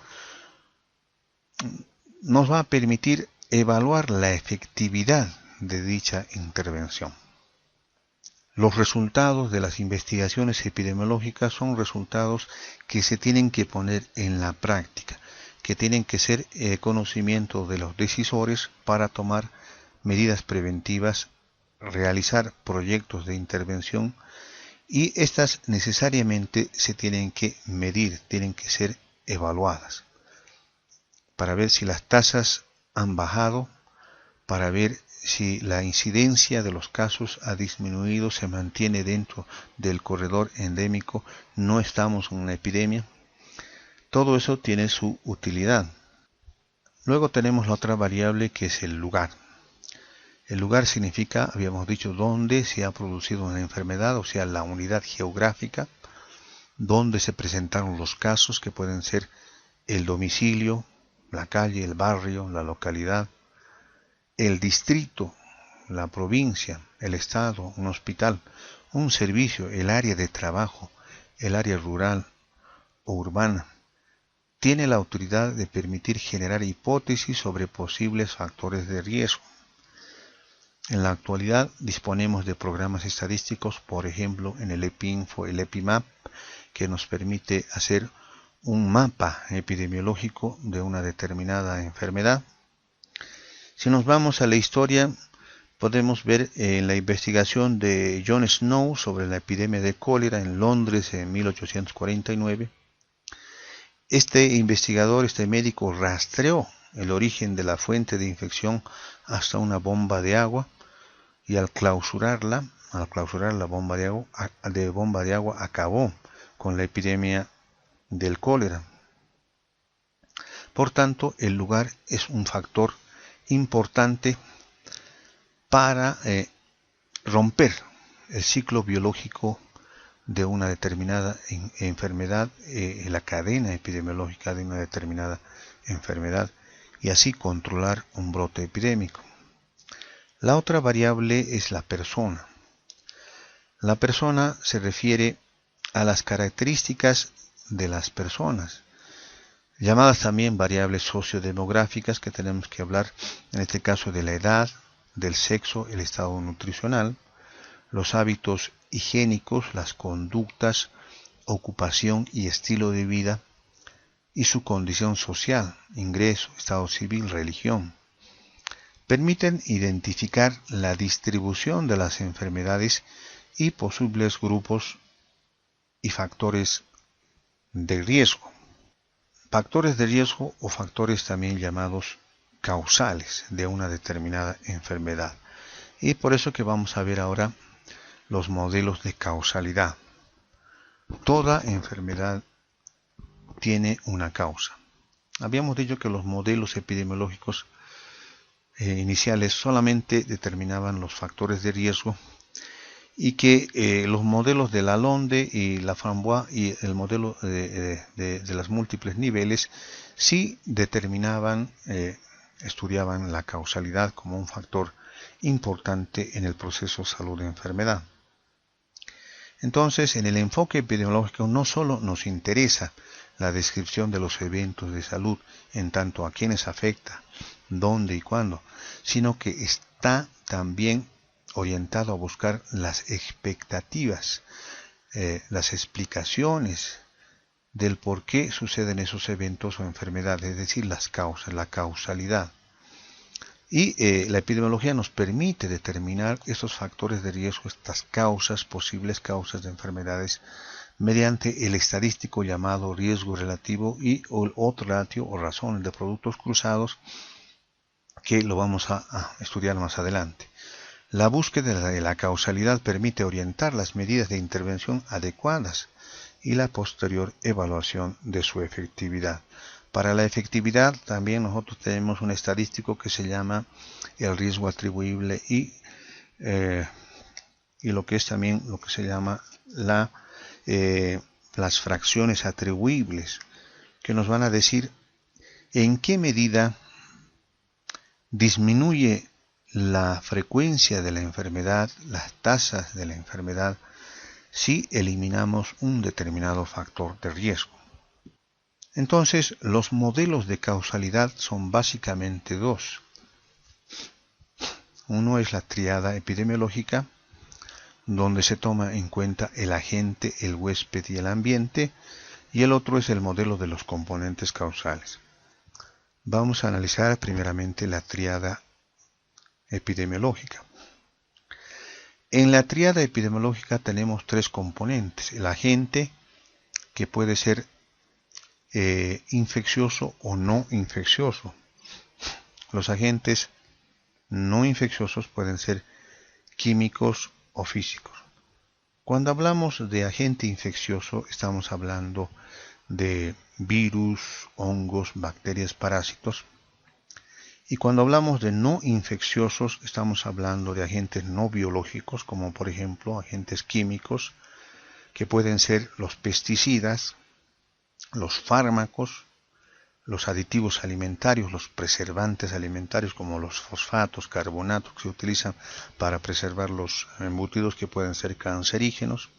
nos va a permitir evaluar la efectividad de dicha intervención. Los resultados de las investigaciones epidemiológicas son resultados que se tienen que poner en la práctica, que tienen que ser conocimiento de los decisores para tomar medidas preventivas, realizar proyectos de intervención, y estas necesariamente se tienen que medir, tienen que ser evaluadas para ver si las tasas han bajado, para ver si la incidencia de los casos ha disminuido, se mantiene dentro del corredor endémico, no estamos en una epidemia. Todo eso tiene su utilidad. Luego tenemos la otra variable, que es el lugar. El lugar significa, habíamos dicho, dónde se ha producido una enfermedad, o sea, la unidad geográfica, dónde se presentaron los casos, que pueden ser el domicilio, la calle, el barrio, la localidad, el distrito, la provincia, el estado, un hospital, un servicio, el área de trabajo, el área rural o urbana. Tiene la autoridad de permitir generar hipótesis sobre posibles factores de riesgo. En la actualidad disponemos de programas estadísticos, por ejemplo en el EPINFO, el EPIMAP, que nos permite hacer un mapa epidemiológico de una determinada enfermedad. Si nos vamos a la historia, podemos ver en la investigación de John Snow sobre la epidemia de cólera en Londres en 1849. Este investigador, este médico, rastreó el origen de la fuente de infección hasta una bomba de agua, y al clausurar la bomba de agua, acabó con la epidemia del cólera. Por tanto, el lugar es un factor importante para romper el ciclo biológico de una determinada enfermedad, la cadena epidemiológica de una determinada enfermedad, y así controlar un brote epidémico. La otra variable es la persona. La persona se refiere a las características de las personas, llamadas también variables sociodemográficas, que tenemos que hablar en este caso de la edad, del sexo, el estado nutricional, los hábitos higiénicos, las conductas, ocupación y estilo de vida, y su condición social, ingreso, estado civil, religión. Permiten identificar la distribución de las enfermedades y posibles grupos y factores de riesgo. Factores de riesgo, o factores también llamados causales de una determinada enfermedad. Y por eso que vamos a ver ahora los modelos de causalidad. Toda enfermedad tiene una causa. Habíamos dicho que los modelos epidemiológicos iniciales solamente determinaban los factores de riesgo y que los modelos de Lalonde y Laframboise y el modelo de las múltiples niveles sí determinaban, estudiaban la causalidad como un factor importante en el proceso salud-enfermedad. Entonces, en el enfoque epidemiológico no solo nos interesa la descripción de los eventos de salud en tanto a quienes afecta, dónde y cuándo, sino que está también orientado a buscar las expectativas, las explicaciones del por qué suceden esos eventos o enfermedades, es decir, las causas, la causalidad. Y la epidemiología nos permite determinar estos factores de riesgo, estas causas, posibles causas de enfermedades, mediante el estadístico llamado riesgo relativo y o odds ratio o razones de productos cruzados, que lo vamos a estudiar más adelante. La búsqueda de la causalidad permite orientar las medidas de intervención adecuadas y la posterior evaluación de su efectividad. Para la efectividad también nosotros tenemos un estadístico que se llama el riesgo atribuible y lo que es también lo que se llama las fracciones atribuibles, que nos van a decir en qué medida disminuye la frecuencia de la enfermedad, las tasas de la enfermedad, si eliminamos un determinado factor de riesgo. Entonces, los modelos de causalidad son básicamente dos. Uno es la tríada epidemiológica, donde se toma en cuenta el agente, el huésped y el ambiente, y el otro es el modelo de los componentes causales. Vamos a analizar primeramente la tríada epidemiológica. En la tríada epidemiológica tenemos tres componentes: el agente, que puede ser infeccioso o no infeccioso. Los agentes no infecciosos pueden ser químicos o físicos. Cuando hablamos de agente infeccioso, estamos hablando de virus, hongos, bacterias, parásitos. Y cuando hablamos de no infecciosos, estamos hablando de agentes no biológicos, como por ejemplo agentes químicos, que pueden ser los pesticidas, los fármacos, los aditivos alimentarios, los preservantes alimentarios como los fosfatos, carbonatos que se utilizan para preservar los embutidos, que pueden ser cancerígenos,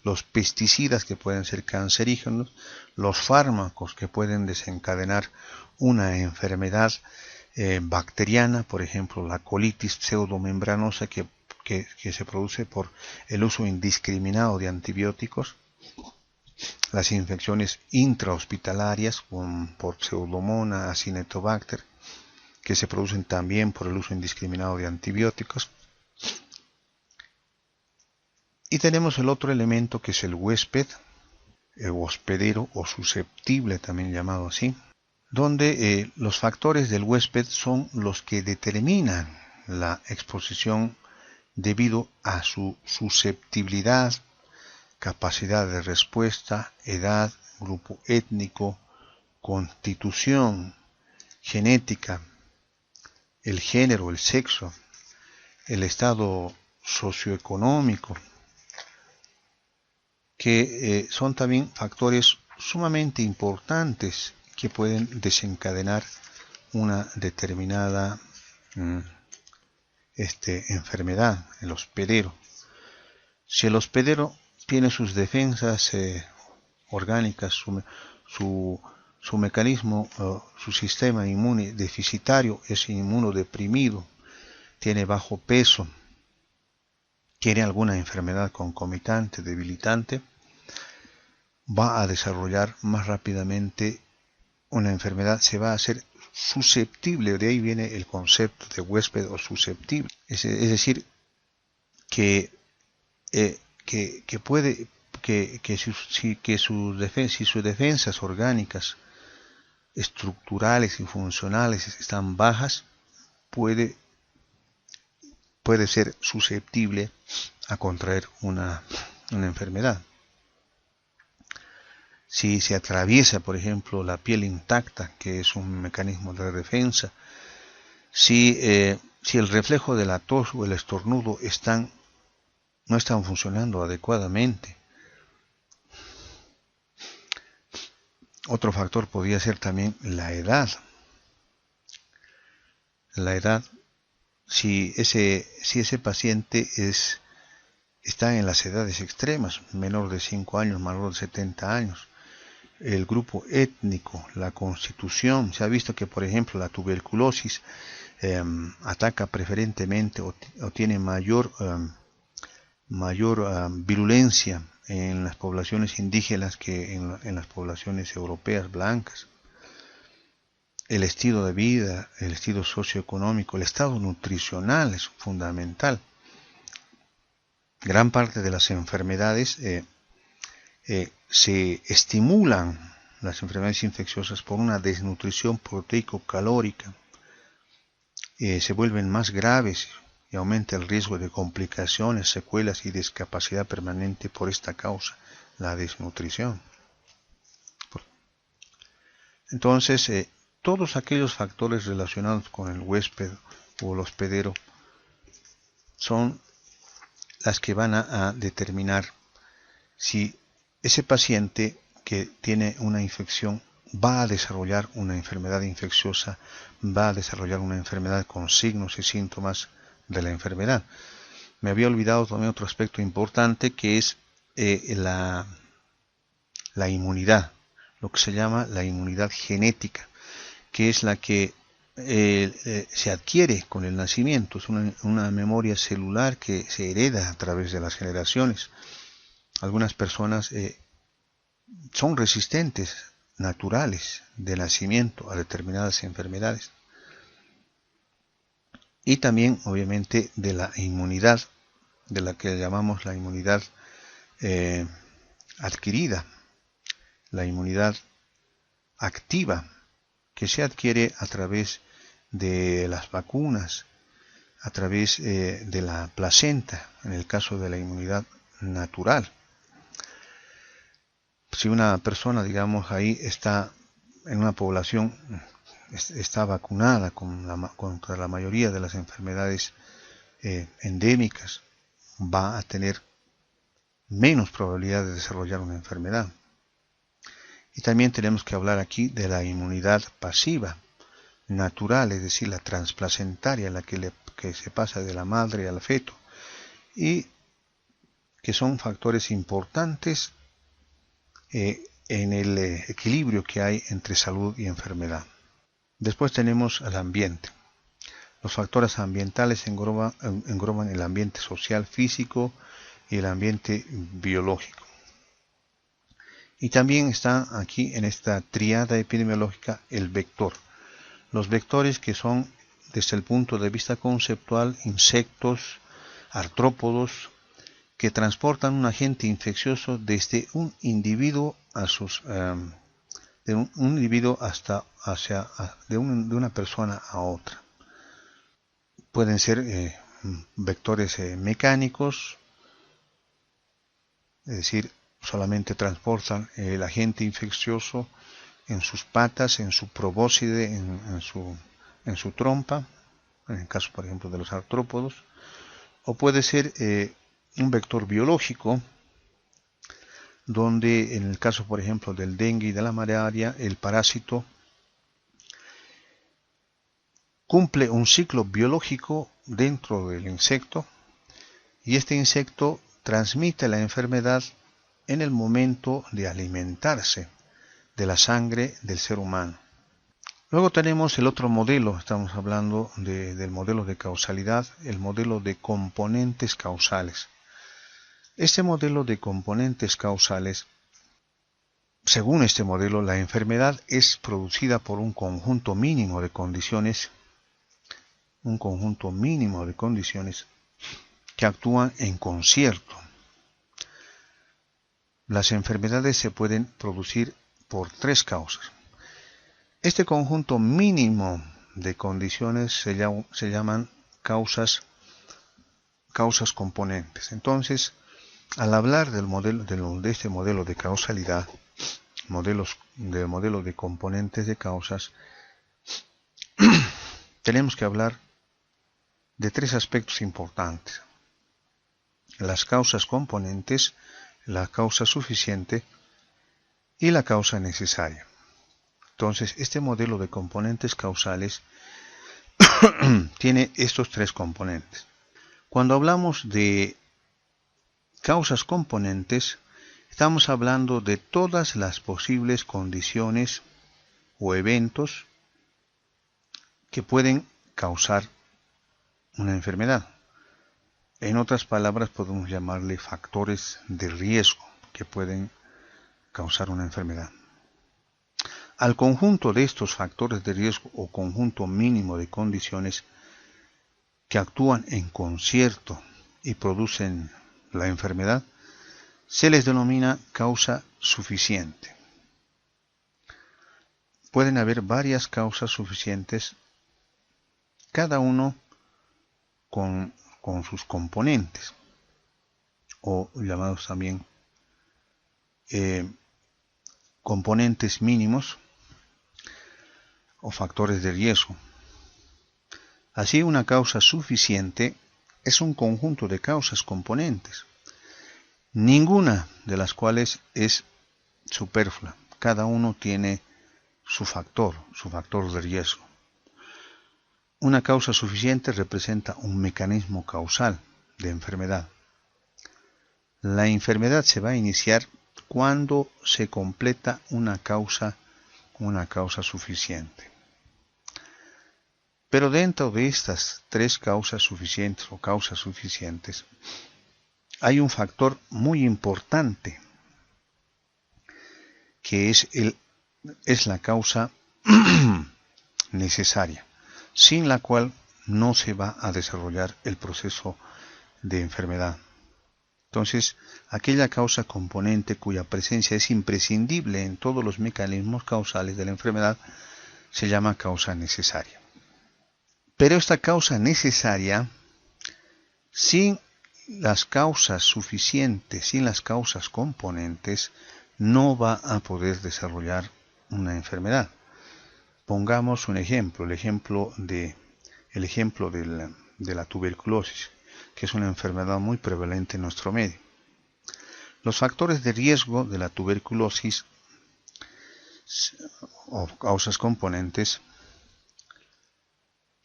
los pesticidas que pueden ser cancerígenos, los fármacos que pueden desencadenar una enfermedad bacteriana, por ejemplo la colitis pseudomembranosa que se produce por el uso indiscriminado de antibióticos, las infecciones intrahospitalarias por Pseudomonas, Acinetobacter, que se producen también por el uso indiscriminado de antibióticos. Y tenemos el otro elemento, que es el huésped, el hospedero o susceptible también llamado así, donde los factores del huésped son los que determinan la exposición debido a su susceptibilidad, capacidad de respuesta, edad, grupo étnico, constitución, genética, el género, el sexo, el estado socioeconómico, que son también factores sumamente importantes que pueden desencadenar una determinada enfermedad, el hospedero. Si el hospedero tiene sus defensas orgánicas, su mecanismo, su sistema inmune deficitario, es inmunodeprimido, tiene bajo peso, tiene alguna enfermedad concomitante, debilitante, va a desarrollar más rápidamente una enfermedad, se va a hacer susceptible. De ahí viene el concepto de huésped o susceptible. Es decir, que puede si sus defensas orgánicas, estructurales y funcionales están bajas, puede ser susceptible a contraer una enfermedad. si se atraviesa, por ejemplo, la piel intacta, que es un mecanismo de defensa, si el reflejo de la tos o el estornudo no están funcionando adecuadamente. Otro factor podría ser también la edad. La edad, si ese paciente está en las edades extremas, menor de 5 años, mayor de 70 años, el grupo étnico, la constitución, se ha visto que, por ejemplo, la tuberculosis ataca preferentemente o tiene mayor virulencia en las poblaciones indígenas que en las poblaciones europeas blancas. El estilo de vida, el estilo socioeconómico, el estado nutricional es fundamental. Gran parte de las enfermedades se estimulan, las enfermedades infecciosas, por una desnutrición proteico-calórica. Se vuelven más graves y aumenta el riesgo de complicaciones, secuelas y discapacidad permanente por esta causa, la desnutrición. Entonces, todos aquellos factores relacionados con el huésped o el hospedero son las que van a determinar si ese paciente que tiene una infección va a desarrollar una enfermedad infecciosa, va a desarrollar una enfermedad con signos y síntomas de la enfermedad. Me había olvidado también otro aspecto importante, que es la inmunidad, lo que se llama la inmunidad genética, que es la que se adquiere con el nacimiento. Es una memoria celular que se hereda a través de las generaciones. Algunas personas son resistentes naturales de nacimiento a determinadas enfermedades. Y también, obviamente, de la inmunidad, de la que llamamos la inmunidad adquirida, la inmunidad activa, que se adquiere a través de las vacunas, a través de la placenta, en el caso de la inmunidad natural. Si una persona, digamos, ahí está en una población, está vacunada contra la mayoría de las enfermedades endémicas, va a tener menos probabilidad de desarrollar una enfermedad. Y también tenemos que hablar aquí de la inmunidad pasiva, natural, es decir, la transplacentaria, la que se pasa de la madre al feto, y que son factores importantes en el equilibrio que hay entre salud y enfermedad. Después tenemos el ambiente. Los factores ambientales engloban el ambiente social, físico y el ambiente biológico. Y también está aquí en esta tríada epidemiológica el vector. Los vectores, que son, desde el punto de vista conceptual, insectos, artrópodos, que transportan un agente infeccioso desde un individuo de una persona a otra. Pueden ser vectores mecánicos, es decir, solamente transportan el agente infeccioso en sus patas, en su probóscide, en su trompa, en el caso, por ejemplo, de los artrópodos. O puede ser un vector biológico, donde en el caso, por ejemplo, del dengue y de la malaria, el parásito cumple un ciclo biológico dentro del insecto, y este insecto transmite la enfermedad en el momento de alimentarse de la sangre del ser humano. Luego tenemos el otro modelo, estamos hablando del modelo de causalidad, el modelo de componentes causales. Este modelo de componentes causales, según este modelo, la enfermedad es producida por un conjunto mínimo de condiciones, que actúan en concierto. Las enfermedades se pueden producir por tres causas. Este conjunto mínimo de condiciones se llaman causas componentes. Entonces, al hablar de este modelo de causalidad, modelo de componentes de causas, tenemos que hablar de tres aspectos importantes: las causas componentes, la causa suficiente y la causa necesaria. Entonces, este modelo de componentes causales tiene estos tres componentes. Cuando hablamos de causas componentes, estamos hablando de todas las posibles condiciones o eventos que pueden causar una enfermedad. En otras palabras, podemos llamarle factores de riesgo que pueden causar una enfermedad. Al conjunto de estos factores de riesgo o conjunto mínimo de condiciones que actúan en concierto y producen la enfermedad, se les denomina causa suficiente. Pueden haber varias causas suficientes, cada uno con sus componentes, o llamados también componentes mínimos o factores de riesgo. Así, una causa suficiente es un conjunto de causas componentes, ninguna de las cuales es superflua. Cada uno tiene su factor de riesgo. Una causa suficiente representa un mecanismo causal de enfermedad. La enfermedad se va a iniciar cuando se completa una causa suficiente. Pero dentro de estas tres causas suficientes o causas suficientes, hay un factor muy importante que es la causa necesaria, sin la cual no se va a desarrollar el proceso de enfermedad. Entonces, aquella causa componente cuya presencia es imprescindible en todos los mecanismos causales de la enfermedad se llama causa necesaria. Pero esta causa necesaria, sin las causas suficientes, sin las causas componentes, no va a poder desarrollar una enfermedad. Pongamos un ejemplo, el ejemplo de la tuberculosis, que es una enfermedad muy prevalente en nuestro medio. Los factores de riesgo de la tuberculosis o causas componentes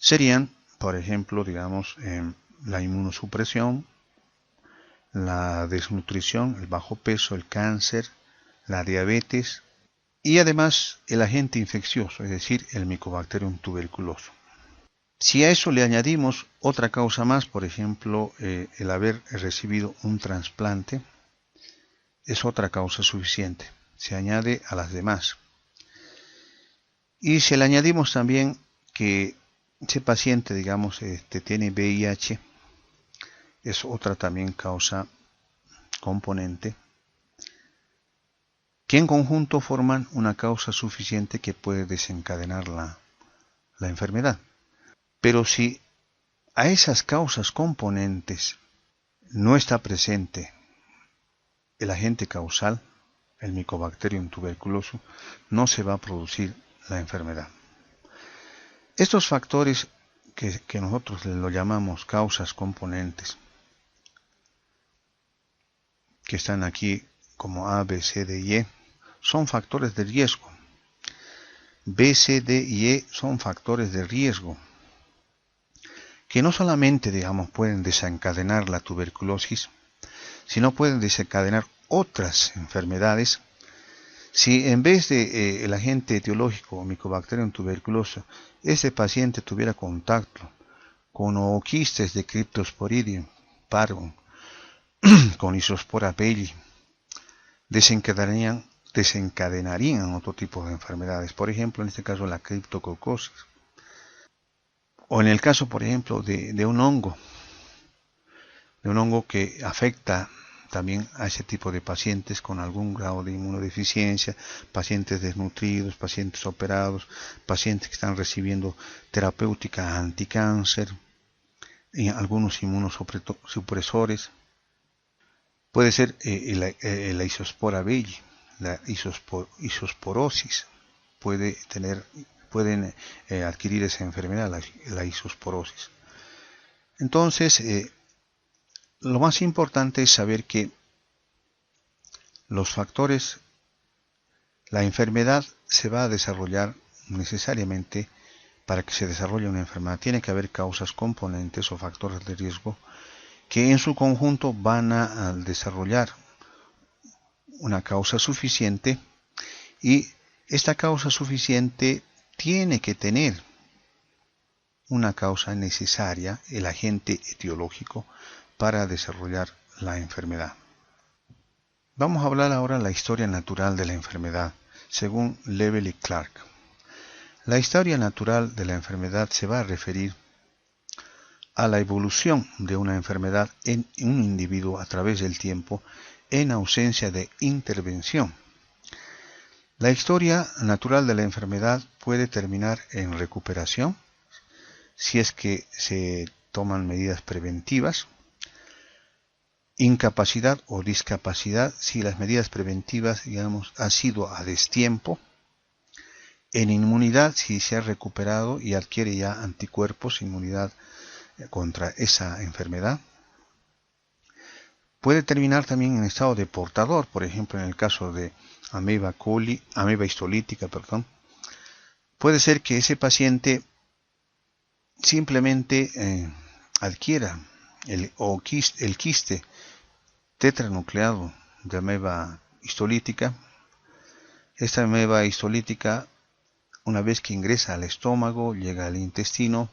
serían, por ejemplo, la inmunosupresión, la desnutrición, el bajo peso, el cáncer, la diabetes y además el agente infeccioso, es decir, el Mycobacterium tuberculoso. Si a eso le añadimos otra causa más, por ejemplo, el haber recibido un trasplante, es otra causa suficiente, se añade a las demás. Y si le añadimos también que ese paciente, tiene VIH, es otra también causa componente, que en conjunto forman una causa suficiente que puede desencadenar la enfermedad. Pero si a esas causas componentes no está presente el agente causal, el Mycobacterium tuberculoso, no se va a producir la enfermedad. Estos factores que nosotros lo llamamos causas componentes, que están aquí como A, B, C, D y E, son factores de riesgo. B, C, D y E son factores de riesgo que no solamente, pueden desencadenar la tuberculosis, sino pueden desencadenar otras enfermedades. Si en vez de el agente etiológico Mycobacterium tuberculoso, este paciente tuviera contacto con ooquistes de Cryptosporidium parvum, con Isospora belli, desencadenarían otro tipo de enfermedades. Por ejemplo, en este caso la criptococosis. O en el caso, por ejemplo, de un hongo que afecta también a ese tipo de pacientes con algún grado de inmunodeficiencia, pacientes desnutridos, pacientes operados, pacientes que están recibiendo terapéutica anticáncer, y algunos inmunosupresores. Puede ser la Isospora belli, la isosporosis. Pueden adquirir esa enfermedad, la isosporosis. Entonces, lo más importante es saber que los factores, la enfermedad se va a desarrollar necesariamente. Para que se desarrolle una enfermedad tiene que haber causas, componentes o factores de riesgo que en su conjunto van a desarrollar una causa suficiente, y esta causa suficiente tiene que tener una causa necesaria, el agente etiológico, para desarrollar la enfermedad. Vamos a hablar ahora de la historia natural de la enfermedad, según Lebel y Clark. La historia natural de la enfermedad se va a referir a la evolución de una enfermedad en un individuo a través del tiempo en ausencia de intervención. La historia natural de la enfermedad puede terminar en recuperación si es que se toman medidas preventivas, incapacidad o discapacidad si las medidas preventivas, han sido a destiempo, en inmunidad si se ha recuperado y adquiere ya anticuerpos, inmunidad contra esa enfermedad. Puede terminar también en estado de portador, por ejemplo en el caso de ameba histolítica, Puede ser que ese paciente simplemente adquiera el quiste tetranucleado de ameba histolítica. Esta ameba histolítica, una vez que ingresa al estómago, llega al intestino,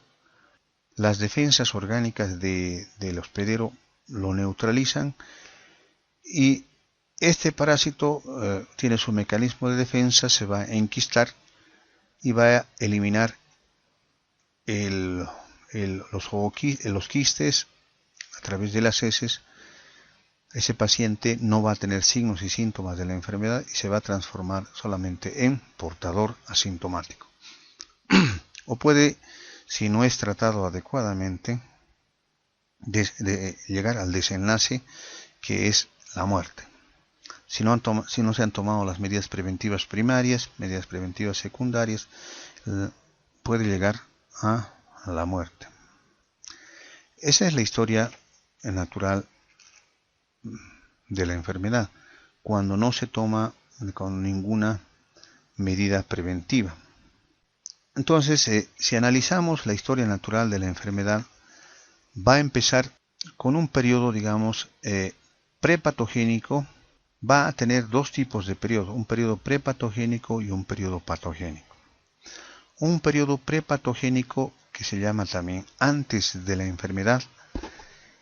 las defensas orgánicas del hospedero lo neutralizan y este parásito tiene su mecanismo de defensa, se va a enquistar y va a eliminar los quistes a través de las heces. Ese paciente no va a tener signos y síntomas de la enfermedad y se va a transformar solamente en portador asintomático. O puede, si no es tratado adecuadamente, de llegar al desenlace que es la muerte. Si no se han tomado las medidas preventivas primarias, medidas preventivas secundarias, puede llegar a la muerte. Esa es la historia natural de la enfermedad, cuando no se toma con ninguna medida preventiva. Entonces, si analizamos la historia natural de la enfermedad, va a empezar con un periodo, prepatogénico. Va a tener dos tipos de periodo, un periodo prepatogénico y un periodo patogénico. Un periodo prepatogénico, que se llama también antes de la enfermedad,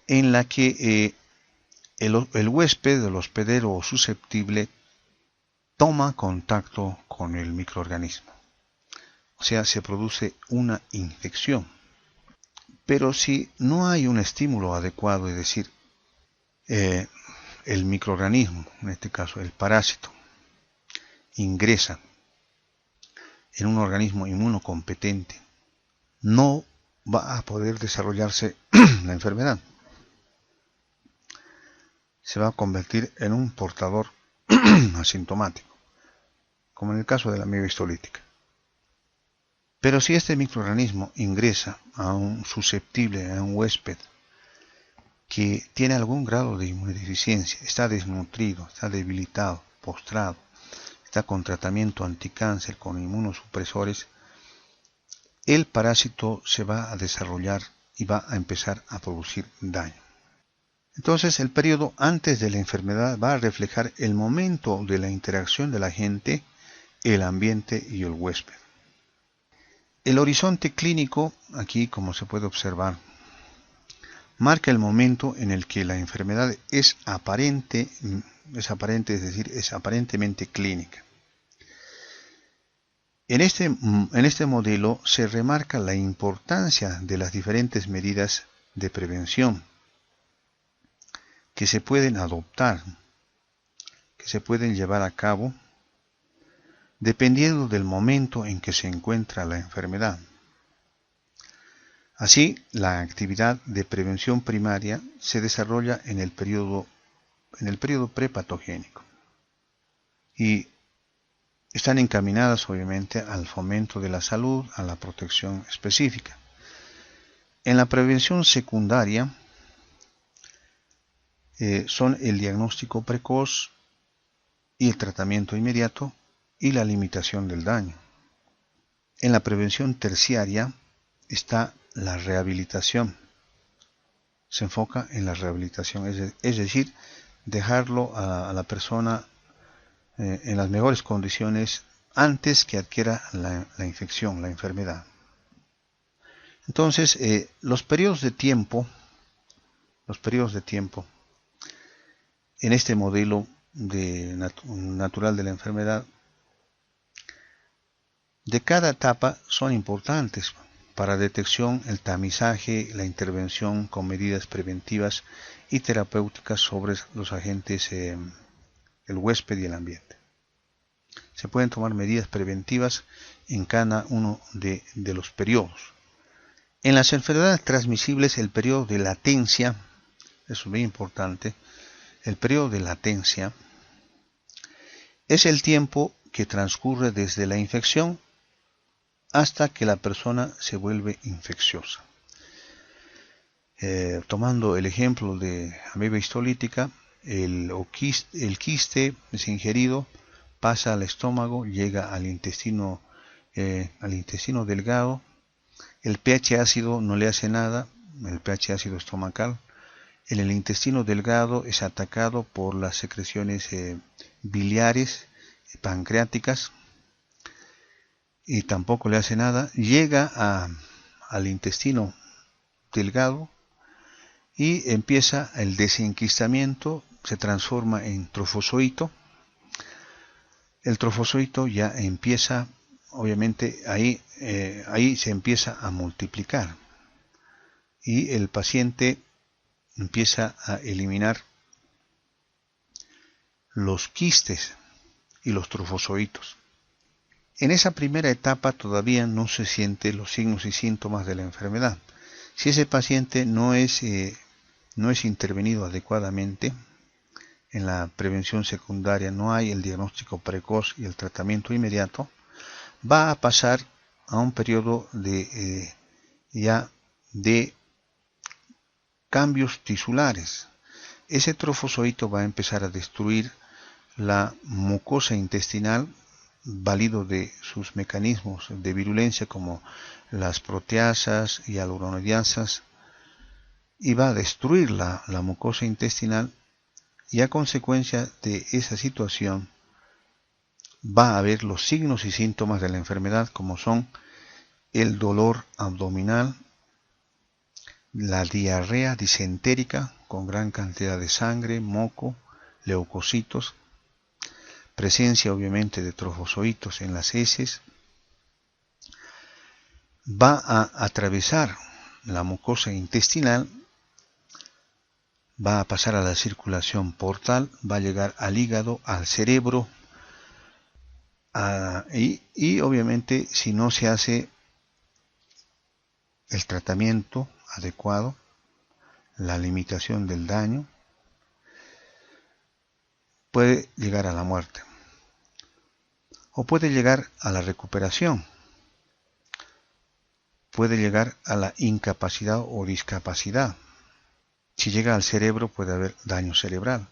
en la que el huésped, el hospedero o susceptible, toma contacto con el microorganismo. O sea, se produce una infección. Pero si no hay un estímulo adecuado, es decir, el microorganismo, en este caso el parásito, ingresa en un organismo inmunocompetente, no va a poder desarrollarse la enfermedad. Se va a convertir en un portador asintomático, como en el caso de la ameba histolítica. Pero si este microorganismo ingresa a un susceptible, a un huésped, que tiene algún grado de inmunodeficiencia, está desnutrido, está debilitado, postrado, está con tratamiento anticáncer, con inmunosupresores, el parásito se va a desarrollar y va a empezar a producir daño. Entonces, el periodo antes de la enfermedad va a reflejar el momento de la interacción de la gente, el ambiente y el huésped. El horizonte clínico, aquí como se puede observar, marca el momento en el que la enfermedad es aparente, es decir, es aparentemente clínica. En este modelo se remarca la importancia de las diferentes medidas de prevención que se pueden adoptar, que se pueden llevar a cabo, dependiendo del momento en que se encuentra la enfermedad. Así, la actividad de prevención primaria se desarrolla en el periodo prepatogénico. y están encaminadas obviamente al fomento de la salud, a la protección específica. En la prevención secundaria son el diagnóstico precoz y el tratamiento inmediato y la limitación del daño. En la prevención terciaria está la rehabilitación. Se enfoca en la rehabilitación, es decir, dejarlo a la persona en las mejores condiciones antes que adquiera la infección, la enfermedad. Entonces, los periodos de tiempo en este modelo natural de la enfermedad, de cada etapa son importantes para detección, el tamizaje, la intervención con medidas preventivas y terapéuticas sobre los agentes, el huésped y el ambiente. Se pueden tomar medidas preventivas en cada uno de los periodos. En las enfermedades transmisibles, el periodo de latencia, eso es muy importante, el periodo de latencia es el tiempo que transcurre desde la infección hasta que la persona se vuelve infecciosa. Tomando el ejemplo de ameba histolítica, el quiste es ingerido, pasa al estómago, llega al intestino delgado. El pH ácido no le hace nada, el pH ácido estomacal. En el intestino delgado es atacado por las secreciones biliares, pancreáticas, y tampoco le hace nada. Llega al intestino delgado y empieza el desenquistamiento, se transforma en trofozoito. El trofozoito ya empieza, obviamente, ahí se empieza a multiplicar y el paciente empieza a eliminar los quistes y los trofozoitos. En esa primera etapa todavía no se sienten los signos y síntomas de la enfermedad. Si ese paciente no es intervenido adecuadamente, en la prevención secundaria no hay el diagnóstico precoz y el tratamiento inmediato, va a pasar a un periodo de cambios tisulares. Ese trofozoito va a empezar a destruir la mucosa intestinal, válido de sus mecanismos de virulencia como las proteasas y hialuronidasas, y va a destruir la mucosa intestinal, y a consecuencia de esa situación va a haber los signos y síntomas de la enfermedad, como son el dolor abdominal, la diarrea disentérica con gran cantidad de sangre, moco, leucocitos, presencia obviamente de trofozoitos en las heces. Va a atravesar la mucosa intestinal, va a pasar a la circulación portal, va a llegar al hígado, al cerebro, y obviamente si no se hace el tratamiento adecuado, la limitación del daño, puede llegar a la muerte o puede llegar a la recuperación, puede llegar a la incapacidad o discapacidad. Si llega al cerebro puede haber daño cerebral.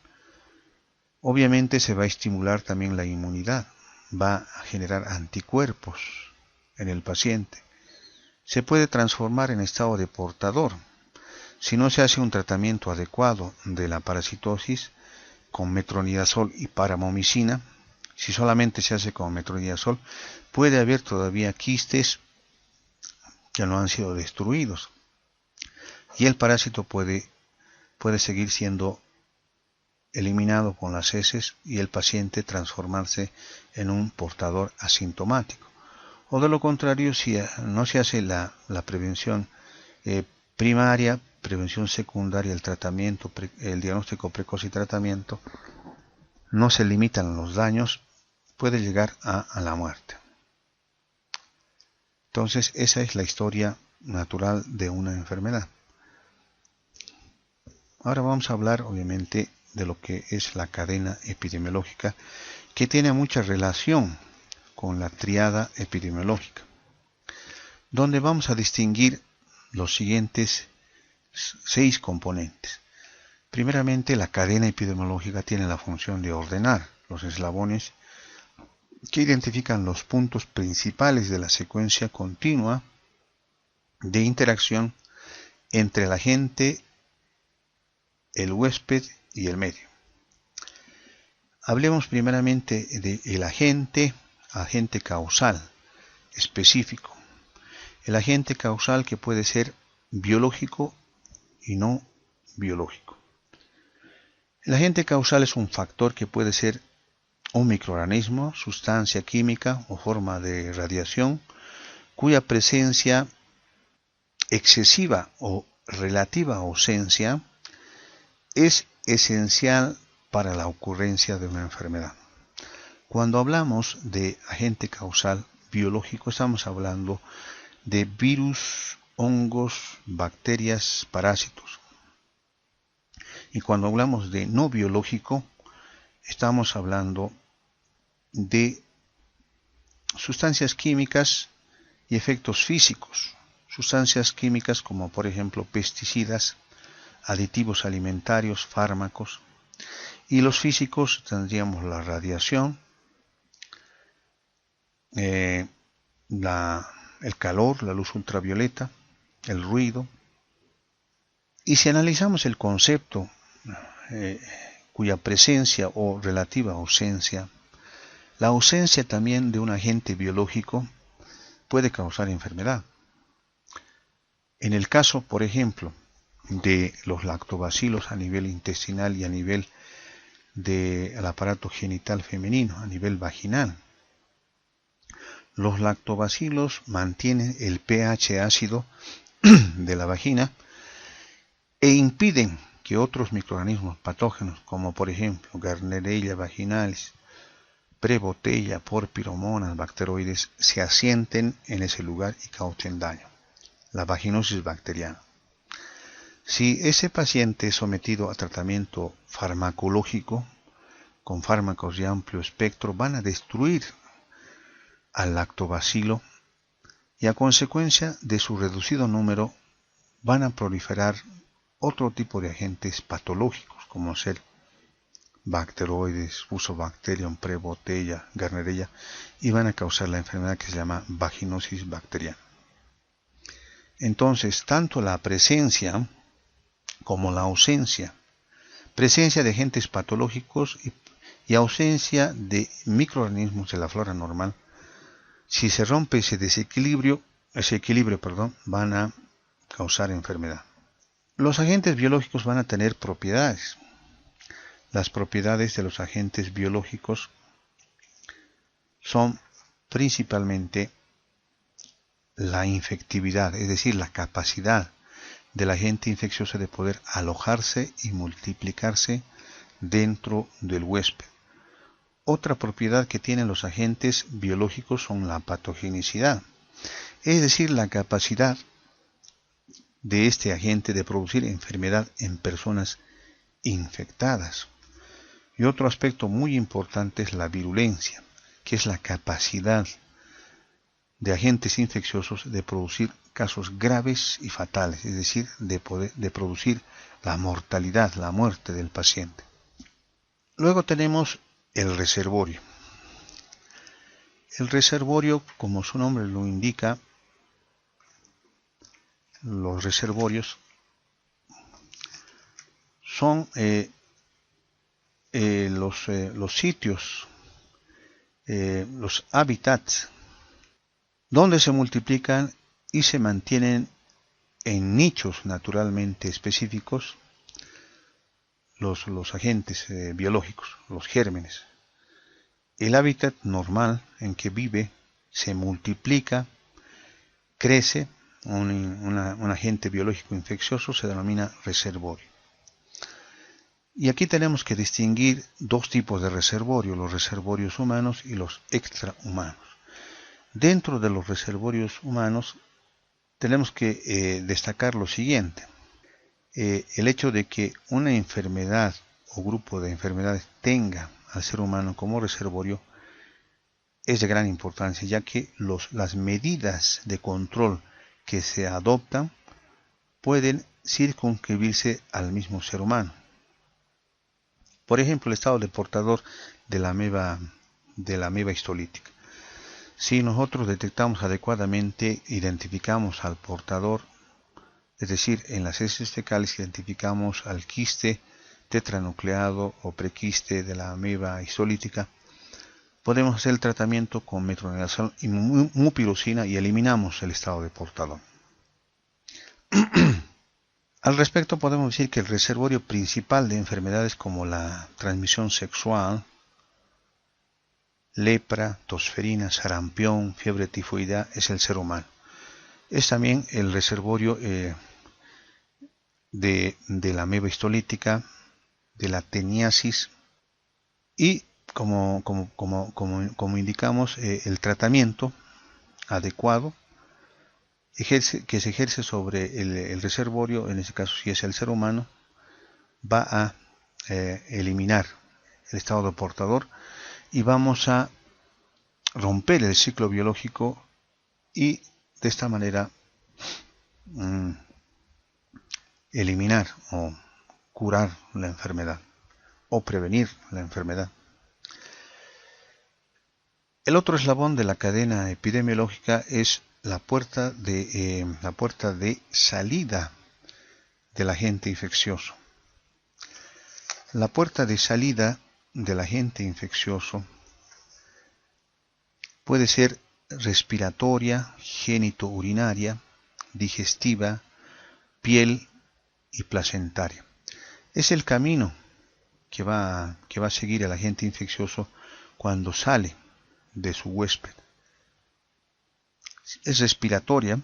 Obviamente se va a estimular también la inmunidad, va a generar anticuerpos en el paciente. Se puede transformar en estado de portador. Si no se hace un tratamiento adecuado de la parasitosis con metronidazol y paramomicina, si solamente se hace con metronidazol, puede haber todavía quistes que no han sido destruidos y el parásito puede seguir siendo eliminado con las heces y el paciente transformarse en un portador asintomático. O de lo contrario, si no se hace la prevención primaria, prevención secundaria, el tratamiento, el diagnóstico precoz y tratamiento, no se limitan los daños, puede llegar a la muerte. Entonces, esa es la historia natural de una enfermedad. Ahora vamos a hablar, obviamente, de lo que es la cadena epidemiológica que tiene mucha relación con la triada epidemiológica, donde vamos a distinguir los siguientes 6 componentes. Primeramente, la cadena epidemiológica tiene la función de ordenar los eslabones que identifican los puntos principales de la secuencia continua de interacción entre el agente, el huésped y el medio. Hablemos primeramente del agente causal específico. El agente causal que puede ser biológico y no biológico. El agente causal es un factor que puede ser un microorganismo, sustancia química o forma de radiación, cuya presencia excesiva o relativa ausencia es esencial para la ocurrencia de una enfermedad. Cuando hablamos de agente causal biológico, estamos hablando de virus, hongos, bacterias, parásitos. Y cuando hablamos de no biológico, estamos hablando de sustancias químicas y efectos físicos. Sustancias químicas como por ejemplo pesticidas, aditivos alimentarios, fármacos. Y los físicos tendríamos la radiación, el calor, la luz ultravioleta, el ruido. Y si analizamos el concepto cuya presencia o relativa ausencia, la ausencia también de un agente biológico puede causar enfermedad. En el caso, por ejemplo, de los lactobacilos a nivel intestinal y a nivel del aparato genital femenino, a nivel vaginal, los lactobacilos mantienen el pH ácido de la vagina e impiden que otros microorganismos patógenos, como por ejemplo Gardnerella vaginalis, Prebotella, Porphyromonas, bacteroides, se asienten en ese lugar y causen daño. La vaginosis bacteriana. Si ese paciente es sometido a tratamiento farmacológico, con fármacos de amplio espectro, van a destruir al lactobacilo y a consecuencia de su reducido número van a proliferar otro tipo de agentes patológicos, como ser bacteroides, Fusobacterium, Prebotella, Gardnerella, y van a causar la enfermedad que se llama vaginosis bacteriana. Entonces, tanto la presencia como la ausencia, presencia de agentes patológicos y ausencia de microorganismos de la flora normal, si se rompe ese equilibrio, van a causar enfermedad. Los agentes biológicos van a tener propiedades. Las propiedades de los agentes biológicos son principalmente la infectividad, es decir, la capacidad del agente infeccioso de poder alojarse y multiplicarse dentro del huésped. Otra propiedad que tienen los agentes biológicos son la patogenicidad, es decir, la capacidad de este agente de producir enfermedad en personas infectadas. Y otro aspecto muy importante es la virulencia, que es la capacidad de agentes infecciosos de producir casos graves y fatales, es decir, de producir la mortalidad, la muerte del paciente. Luego tenemos el reservorio. El reservorio, como su nombre lo indica, los reservorios son los sitios, los hábitats, donde se multiplican y se mantienen en nichos naturalmente específicos los agentes biológicos, los gérmenes. El hábitat normal en que vive se multiplica, crece, un agente biológico infeccioso se denomina reservorio. Y aquí tenemos que distinguir dos tipos de reservorio, los reservorios humanos y los extrahumanos. Dentro de los reservorios humanos tenemos que destacar lo siguiente. El hecho de que una enfermedad o grupo de enfermedades tenga al ser humano como reservorio es de gran importancia, ya que las medidas de control que se adoptan pueden circunscribirse al mismo ser humano. Por ejemplo, el estado de portador de la ameba histolítica. Si nosotros detectamos adecuadamente, identificamos al portador, es decir, en las heces fecales identificamos al quiste tetranucleado o prequiste de la ameba histolítica, podemos hacer el tratamiento con metronidazol y mupirocina y eliminamos el estado de portador. Al respecto podemos decir que el reservorio principal de enfermedades como la transmisión sexual, lepra, tosferina, sarampión, fiebre tifoidea es el ser humano. Es también el reservorio de la ameba histolítica, de la teniasis y como indicamos, el tratamiento adecuado que se ejerce sobre el reservorio, en este caso si es el ser humano, va a eliminar el estado de portador y vamos a romper el ciclo biológico y de esta manera eliminar o curar la enfermedad o prevenir la enfermedad. El otro eslabón de la cadena epidemiológica es la puerta de salida del agente infeccioso. La puerta de salida del agente infeccioso puede ser respiratoria, génito-urinaria, digestiva, piel y placentaria. Es el camino que va a seguir el agente infeccioso cuando sale de su huésped. Es respiratoria.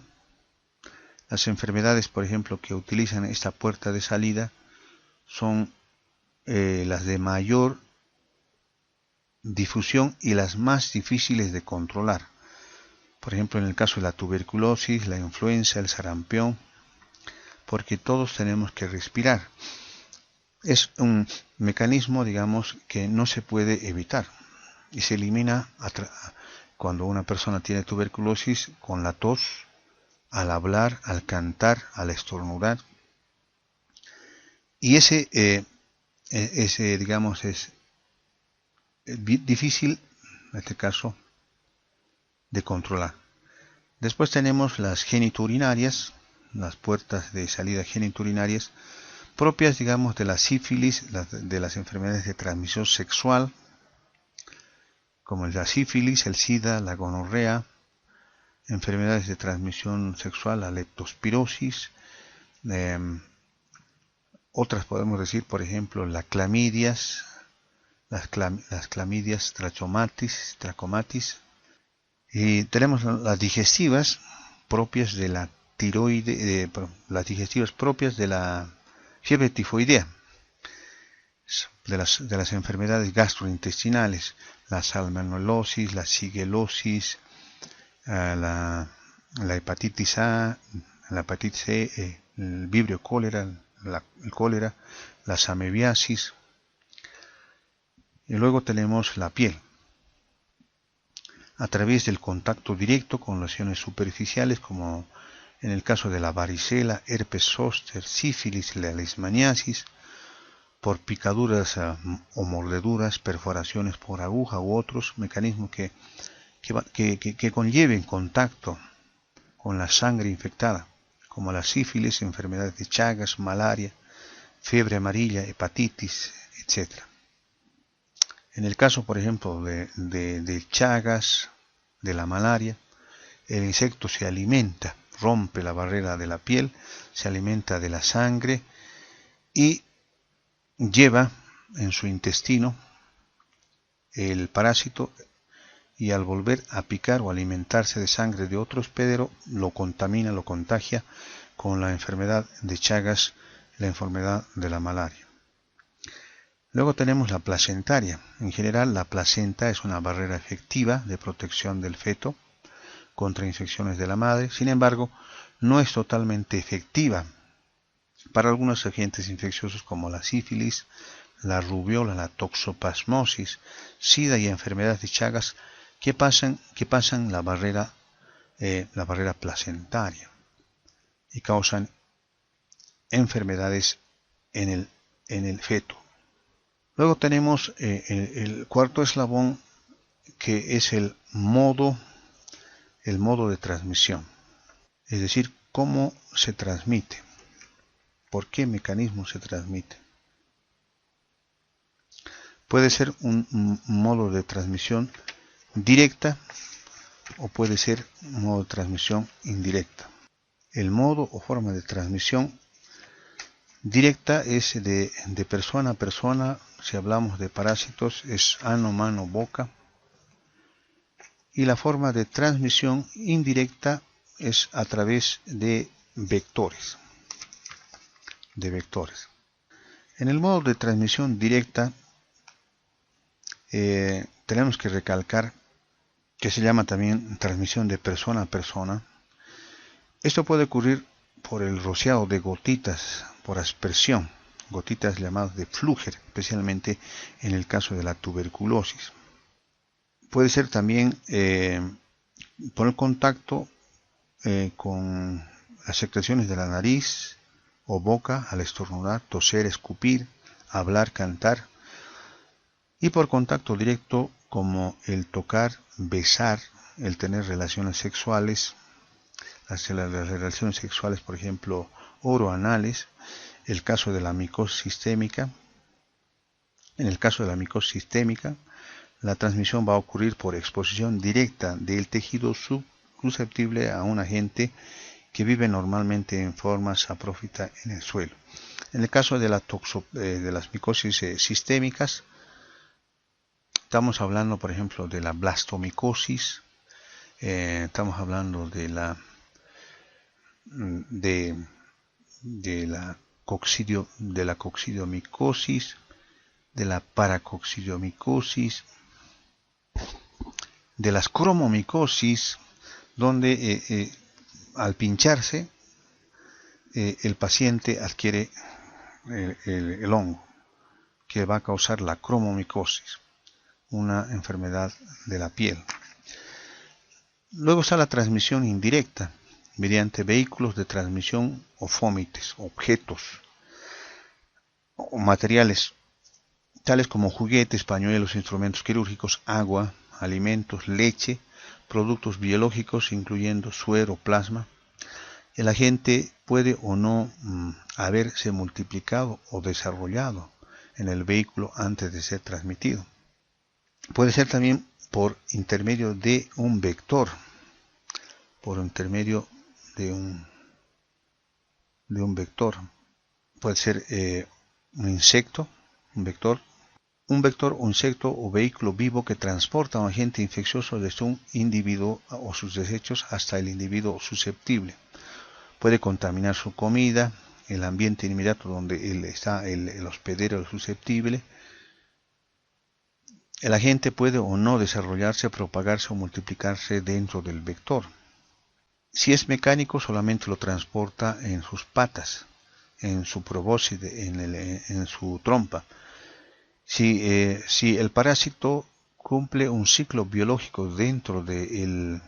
Las enfermedades, por ejemplo, que utilizan esta puerta de salida son las de mayor difusión y las más difíciles de controlar. Por ejemplo, en el caso de la tuberculosis, la influenza, el sarampión, porque todos tenemos que respirar. Es un mecanismo, digamos, que no se puede evitar y se elimina cuando una persona tiene tuberculosis con la tos, al hablar, al cantar, al estornudar. Y ese digamos, es difícil, en este caso, de controlar. Después tenemos las genitourinarias, las puertas de salida genitourinarias, propias, digamos, de la sífilis, de las enfermedades de transmisión sexual, como la sífilis, el SIDA, la gonorrea, enfermedades de transmisión sexual, la leptospirosis, otras podemos decir, por ejemplo, las clamidias, las clamidias trachomatis, y tenemos las digestivas propias de la tiroide, las digestivas propias de la fiebre tifoidea, de las enfermedades gastrointestinales, la salmonelosis, la shigellosis, la hepatitis A, la hepatitis C, el vibrio cólera, el cólera, la amebiasis. Y luego tenemos la piel. A través del contacto directo con lesiones superficiales, como en el caso de la varicela, herpes zóster, sífilis y la leishmaniasis, por picaduras o mordeduras, perforaciones por aguja u otros mecanismos que conlleven contacto con la sangre infectada, como la sífilis, enfermedades de Chagas, malaria, fiebre amarilla, hepatitis, etc. En el caso, por ejemplo, de Chagas, de la malaria, el insecto se alimenta, rompe la barrera de la piel, se alimenta de la sangre y lleva en su intestino el parásito, y al volver a picar o alimentarse de sangre de otro hospedero, lo contamina, lo contagia con la enfermedad de Chagas, la enfermedad de la malaria. Luego tenemos la placentaria. En general, la placenta es una barrera efectiva de protección del feto contra infecciones de la madre. Sin embargo, no es totalmente efectiva para algunos agentes infecciosos como la sífilis, la rubiola, la toxoplasmosis, sida y enfermedades de Chagas que pasan la barrera placentaria y causan enfermedades en el feto. Luego tenemos el cuarto eslabón, que es el modo de transmisión, es decir, cómo se transmite, por qué mecanismo se transmite. Puede ser un modo de transmisión directa o puede ser un modo de transmisión indirecta. El modo o forma de transmisión directa es de persona a persona. Si hablamos de parásitos, es ano, mano, boca. Y la forma de transmisión indirecta es a través de vectores. En el modo de transmisión directa tenemos que recalcar que se llama también transmisión de persona a persona. Esto puede ocurrir por el rociado de gotitas, por aspersión, gotitas llamadas de Flügger, especialmente en el caso de la tuberculosis. Puede ser también por el contacto con las secreciones de la nariz o boca al estornudar, toser, escupir, hablar, cantar, y por contacto directo como el tocar, besar, el tener relaciones sexuales, las relaciones sexuales, por ejemplo, oroanales, el caso de la micosis sistémica. En el caso de la micosis sistémica, la transmisión va a ocurrir por exposición directa del tejido susceptible a un agente que vive normalmente en forma saprófita en el suelo. En el caso de las micosis sistémicas, estamos hablando, por ejemplo, de la blastomicosis, estamos hablando de la coccidiomicosis, de la paracoccidiomicosis, de las cromomicosis, donde al pincharse el paciente adquiere el hongo que va a causar la cromomicosis, una enfermedad de la piel. Luego está la transmisión indirecta, mediante vehículos de transmisión o fómites, objetos o materiales, tales como juguetes, pañuelos, instrumentos quirúrgicos, agua, alimentos, leche, productos biológicos, incluyendo suero, plasma. El agente puede o no haberse multiplicado o desarrollado en el vehículo antes de ser transmitido. Puede ser también por intermedio de un vector, puede ser un insecto, un vector o insecto o vehículo vivo que transporta un agente infeccioso desde un individuo o sus desechos hasta el individuo susceptible. Puede contaminar su comida, el ambiente inmediato donde está el hospedero susceptible. El agente puede o no desarrollarse, propagarse o multiplicarse dentro del vector. Si es mecánico, solamente lo transporta en sus patas, en su probóscide, en su trompa. Si el parásito cumple un ciclo biológico dentro del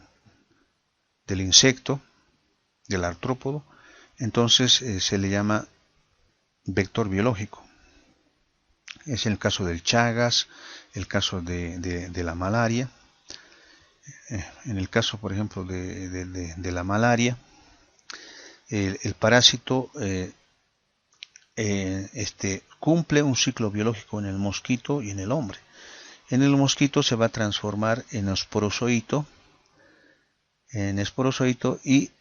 insecto, del artrópodo, entonces se le llama vector biológico. Es el caso del Chagas, el caso de la malaria. En el caso, por ejemplo, de la malaria, el parásito cumple un ciclo biológico en el mosquito y en el hombre. En el mosquito se va a transformar en esporozoito, y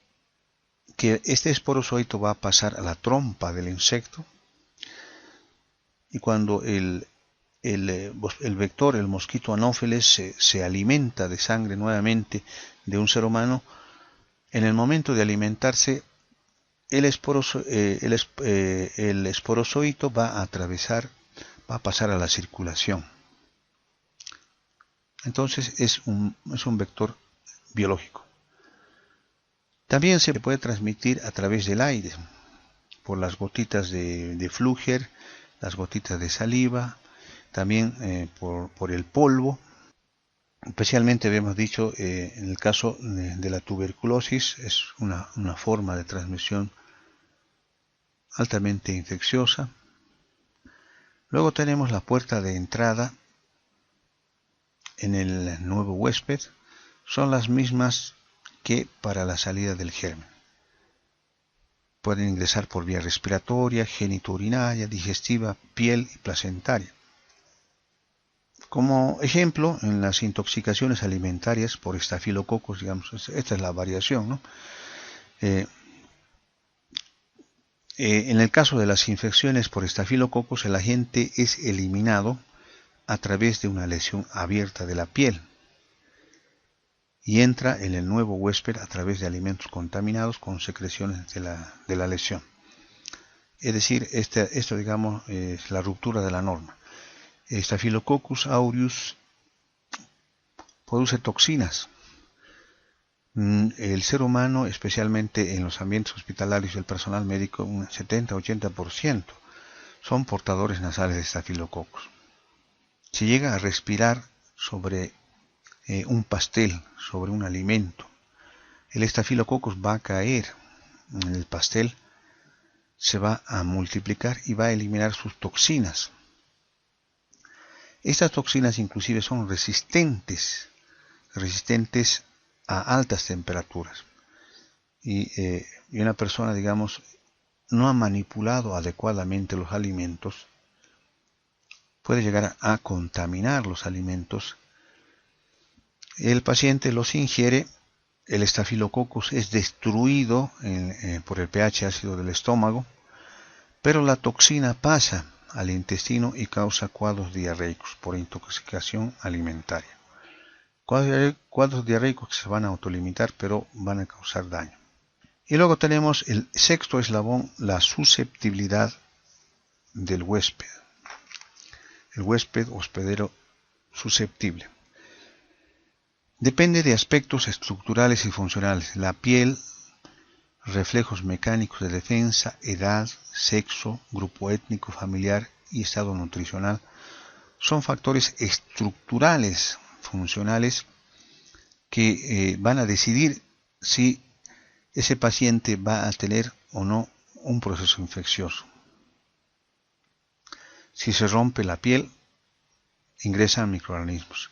que este esporozoito va a pasar a la trompa del insecto, y cuando el vector, el mosquito anófeles, se alimenta de sangre nuevamente de un ser humano, en el momento de alimentarse, el esporozoito va a pasar a la circulación. Entonces es un vector biológico. También se puede transmitir a través del aire, por las gotitas de Flügger, las gotitas de saliva, también por el polvo. Especialmente habíamos dicho, en el caso de la tuberculosis, es una forma de transmisión altamente infecciosa. Luego tenemos la puerta de entrada en el nuevo huésped, son las mismas que para la salida del germen. Pueden ingresar por vía respiratoria, genitourinaria, digestiva, piel y placentaria. Como ejemplo, en las intoxicaciones alimentarias por estafilococos, digamos, esta es la variación, ¿no? En el caso de las infecciones por estafilococos, el agente es eliminado a través de una lesión abierta de la piel y entra en el nuevo huésped a través de alimentos contaminados con secreciones de la lesión. Es decir, esto digamos es la ruptura de la norma. Staphylococcus aureus produce toxinas. El ser humano, especialmente en los ambientes hospitalarios y el personal médico, un 70-80% son portadores nasales de Staphylococcus. Si llega a respirar sobre un pastel, sobre un alimento, el Staphylococcus va a caer en el pastel, se va a multiplicar y va a eliminar sus toxinas. Estas toxinas inclusive son resistentes a altas temperaturas. Y una persona, digamos, no ha manipulado adecuadamente los alimentos, puede llegar a contaminar los alimentos. El paciente los ingiere, el Staphylococcus es destruido por el pH ácido del estómago, pero la toxina pasa al intestino y causa cuadros diarreicos por intoxicación alimentaria. Cuadros diarreicos que se van a autolimitar, pero van a causar daño. Y luego tenemos el sexto eslabón, la susceptibilidad del huésped. El huésped hospedero susceptible. Depende de aspectos estructurales y funcionales. La piel, reflejos mecánicos de defensa, edad, sexo, grupo étnico, familiar y estado nutricional. Son factores estructurales, funcionales, que van a decidir si ese paciente va a tener o no un proceso infeccioso. Si se rompe la piel, ingresan microorganismos.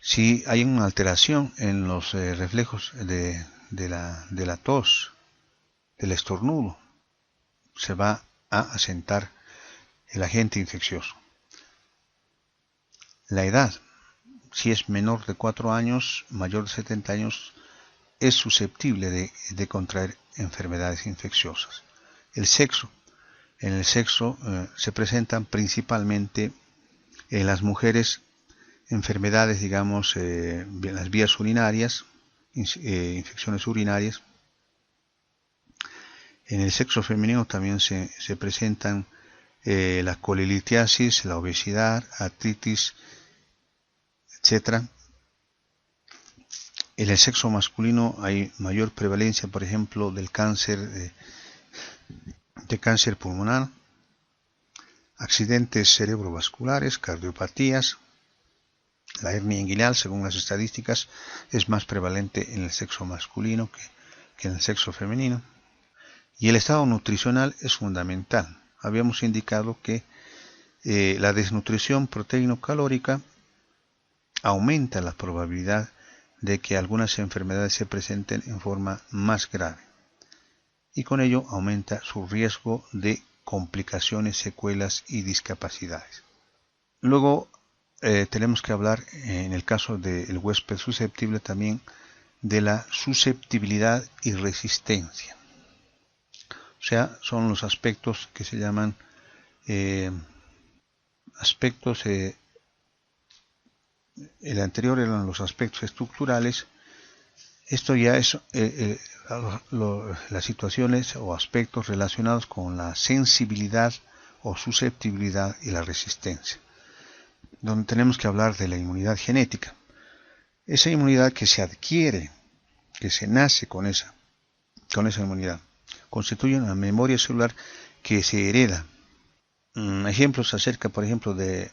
Si hay una alteración en los reflejos de la tos, del estornudo, se va a asentar el agente infeccioso. La edad, si es menor de 4 años, mayor de 70 años, es susceptible de contraer enfermedades infecciosas. El sexo. En el sexo se presentan principalmente en las mujeres enfermedades, digamos, en las vías urinarias, infecciones urinarias. En el sexo femenino también se presentan la colelitiasis, la obesidad, artritis, etc. En el sexo masculino hay mayor prevalencia, por ejemplo, del cáncer, de cáncer pulmonar, accidentes cerebrovasculares, cardiopatías. La hernia inguinal, según las estadísticas, es más prevalente en el sexo masculino que en el sexo femenino. Y el estado nutricional es fundamental. Habíamos indicado que la desnutrición proteíno-calórica aumenta la probabilidad de que algunas enfermedades se presenten en forma más grave. Y con ello aumenta su riesgo de complicaciones, secuelas y discapacidades. Luego tenemos que hablar, en el caso del huésped susceptible, también de la susceptibilidad y resistencia. O sea, son los aspectos que se llaman aspectos, el anterior eran los aspectos estructurales, esto ya es las situaciones o aspectos relacionados con la sensibilidad o susceptibilidad y la resistencia, donde tenemos que hablar de la inmunidad genética. Esa inmunidad que se adquiere, que se nace con esa inmunidad, constituye una memoria celular que se hereda ejemplos acerca, por ejemplo, del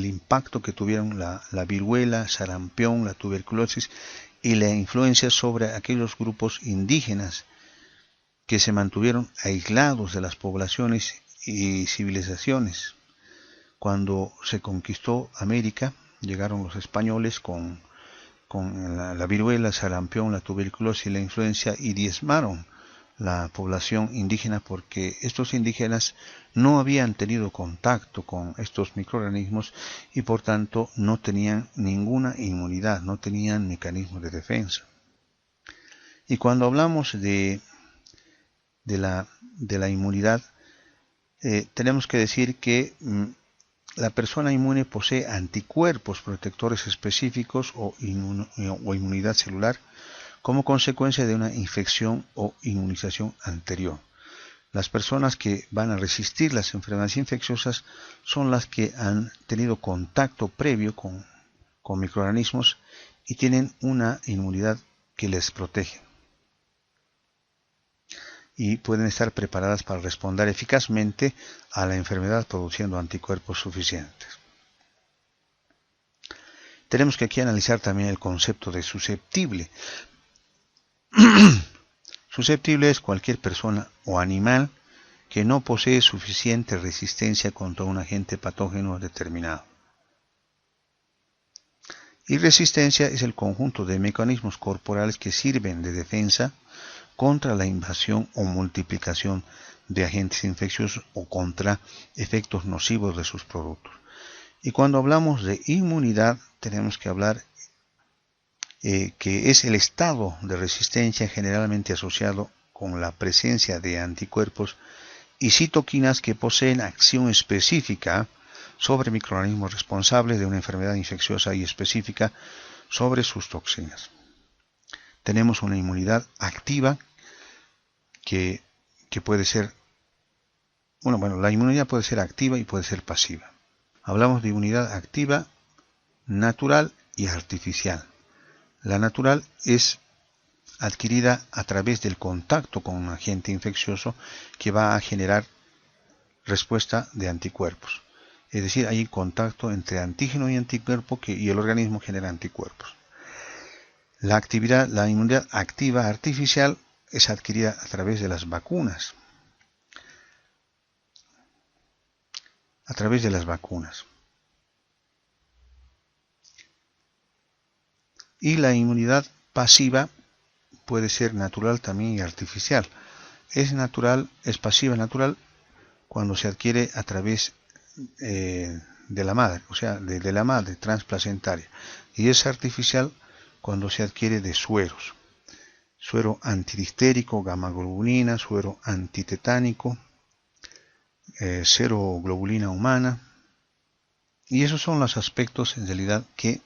impacto que tuvieron la viruela, sarampión, la tuberculosis y la influencia sobre aquellos grupos indígenas que se mantuvieron aislados de las poblaciones y civilizaciones. Cuando se conquistó América, llegaron los españoles con la viruela, sarampión, la tuberculosis y la influencia y diezmaron la población indígena porque estos indígenas no habían tenido contacto con estos microorganismos y por tanto no tenían ninguna inmunidad, no tenían mecanismos de defensa. Y cuando hablamos de la inmunidad, tenemos que decir que la persona inmune posee anticuerpos protectores específicos o inmunidad celular como consecuencia de una infección o inmunización anterior. Las personas que van a resistir las enfermedades infecciosas son las que han tenido contacto previo con microorganismos y tienen una inmunidad que les protege. Y pueden estar preparadas para responder eficazmente a la enfermedad produciendo anticuerpos suficientes. Tenemos que aquí analizar también el concepto de susceptible. Susceptible es cualquier persona o animal que no posee suficiente resistencia contra un agente patógeno determinado. Y resistencia es el conjunto de mecanismos corporales que sirven de defensa contra la invasión o multiplicación de agentes infecciosos o contra efectos nocivos de sus productos. Y cuando hablamos de inmunidad, tenemos que hablar que es el estado de resistencia generalmente asociado con la presencia de anticuerpos y citoquinas que poseen acción específica sobre microorganismos responsables de una enfermedad infecciosa y específica sobre sus toxinas. Tenemos una inmunidad activa que puede ser, la inmunidad puede ser activa y puede ser pasiva. Hablamos de inmunidad activa, natural y artificial. La natural es adquirida a través del contacto con un agente infeccioso que va a generar respuesta de anticuerpos. Es decir, hay contacto entre antígeno y anticuerpo y el organismo genera anticuerpos. La inmunidad activa artificial es adquirida a través de las vacunas. Y la inmunidad pasiva puede ser natural también y artificial. Es pasiva natural cuando se adquiere a través de la madre, o sea, de la madre transplacentaria. Y es artificial cuando se adquiere de sueros. Suero antidistérico, gamma-globulina, suero antitetánico, seroglobulina humana. Y esos son los aspectos en realidad que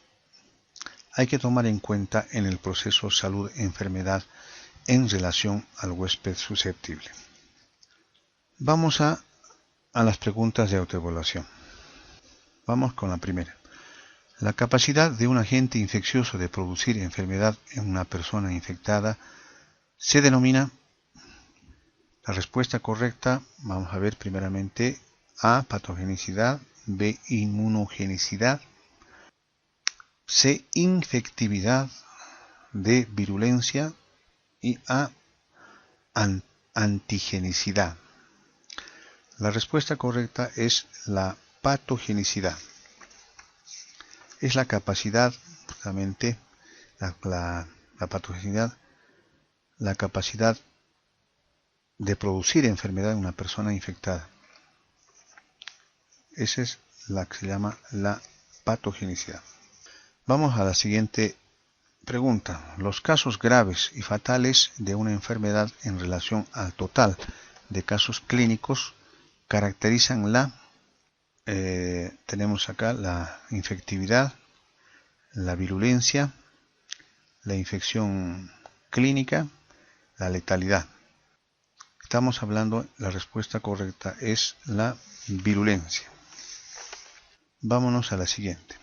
hay que tomar en cuenta en el proceso salud-enfermedad en relación al huésped susceptible. Vamos a las preguntas de autoevaluación. Vamos con la primera. La capacidad de un agente infeccioso de producir enfermedad en una persona infectada se denomina. La respuesta correcta, vamos a ver primeramente A, patogenicidad, B, inmunogenicidad, C, infectividad, D, virulencia y A, antigenicidad. La respuesta correcta es la patogenicidad. Es la capacidad, justamente, la patogenicidad, la capacidad de producir enfermedad en una persona infectada. Esa es la que se llama la patogenicidad. Vamos a la siguiente pregunta. Los casos graves y fatales de una enfermedad en relación al total de casos clínicos caracterizan tenemos acá la infectividad, la virulencia, la infección clínica, la letalidad. Estamos hablando, la respuesta correcta es la virulencia. Vámonos a la siguiente.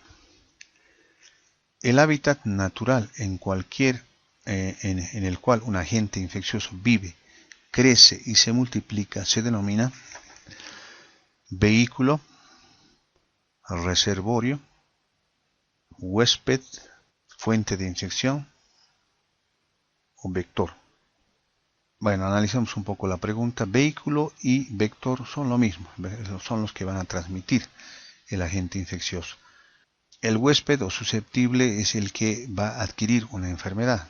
El hábitat natural en el cual un agente infeccioso vive, crece y se multiplica se denomina. vehículo, reservorio, huésped, fuente de infección o vector. Bueno, analicemos un poco la pregunta. Vehículo y vector son lo mismo, son los que van a transmitir el agente infeccioso. El huésped o susceptible es el que va a adquirir una enfermedad.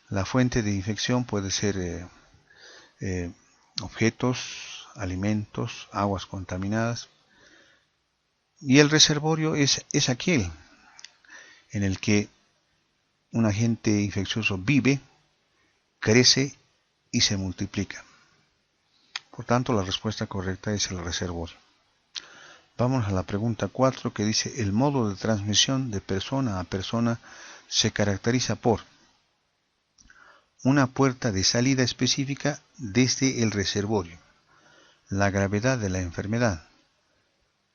La fuente de infección puede ser objetos, alimentos, aguas contaminadas. Y el reservorio es aquel en el que un agente infeccioso vive, crece y se multiplica. Por tanto, la respuesta correcta es el reservorio. Vamos a la pregunta 4 que dice: el modo de transmisión de persona a persona se caracteriza por una puerta de salida específica desde el reservorio, la gravedad de la enfermedad,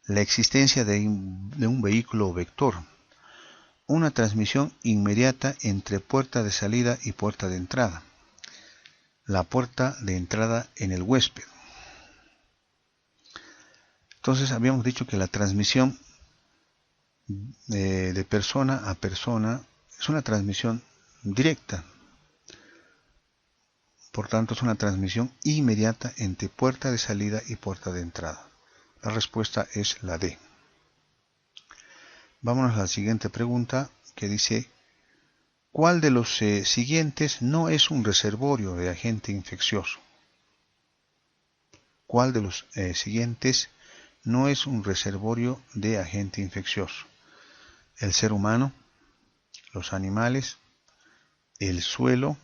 la existencia de un vehículo o vector, una transmisión inmediata entre puerta de salida y puerta de entrada, la puerta de entrada en el huésped. Entonces habíamos dicho que la transmisión de persona a persona es una transmisión directa. Por tanto, es una transmisión inmediata entre puerta de salida y puerta de entrada. La respuesta es la D. Vámonos a la siguiente pregunta que dice: ¿cuál de los siguientes no es un reservorio de agente infeccioso? ¿Cuál de los siguientes no es un reservorio de agente infeccioso? El ser humano, los animales, el suelo,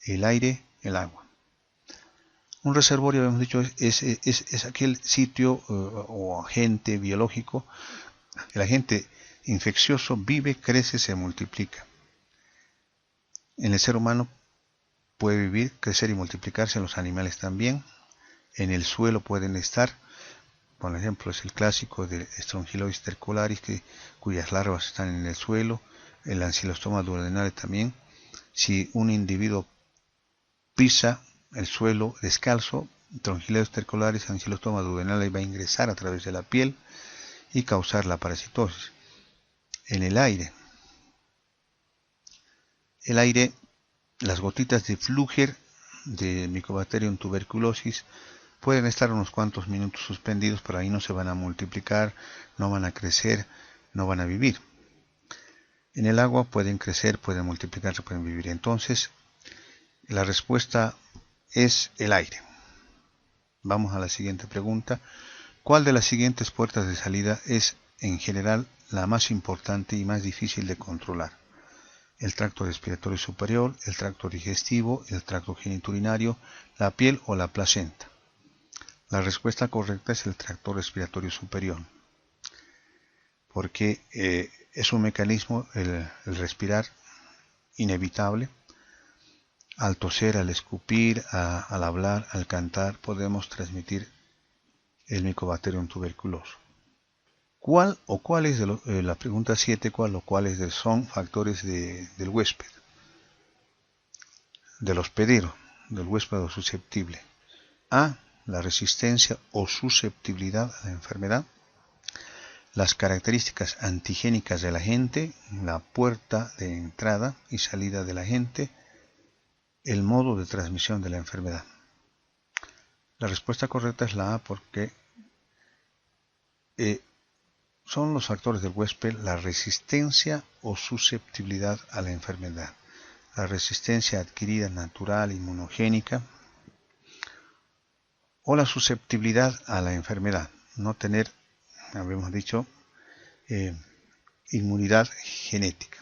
el aire, el agua. Un reservorio, hemos dicho, es aquel sitio o agente biológico. El agente infeccioso vive, crece, se multiplica. En el ser humano puede vivir, crecer y multiplicarse, en los animales también. En el suelo pueden estar, por ejemplo, es el clásico de Strongyloides stercularis, cuyas larvas están en el suelo. El Ancylostoma duodenale también. Si un individuo pisa el suelo descalzo, Strongyloides stercularis, Ancylostoma duodenale va a ingresar a través de la piel y causar la parasitosis. En el aire, las gotitas de flúger de Mycobacterium tuberculosis pueden estar unos cuantos minutos suspendidos, pero ahí no se van a multiplicar, no van a crecer, no van a vivir. En el agua pueden crecer, pueden multiplicarse, pueden vivir. Entonces, la respuesta es el aire. Vamos a la siguiente pregunta. ¿Cuál de las siguientes puertas de salida es, en general, la más importante y más difícil de controlar? El tracto respiratorio superior, el tracto digestivo, el tracto genitourinario, la piel o la placenta. La respuesta correcta es el tracto respiratorio superior, porque es un mecanismo, el respirar, inevitable. Al toser, al escupir, al hablar, al cantar, podemos transmitir el Mycobacterium tuberculoso. ¿Cuál o cuáles de la pregunta 7, cuál o cuáles son factores del huésped, del hospedero, del huésped susceptible? A, la resistencia o susceptibilidad a la enfermedad, las características antigénicas del agente, la puerta de entrada y salida del agente, el modo de transmisión de la enfermedad. La respuesta correcta es la A, porque son los factores del huésped la resistencia o susceptibilidad a la enfermedad. La resistencia adquirida natural, inmunogénica, o la susceptibilidad a la enfermedad. No tener, habíamos dicho, inmunidad genética.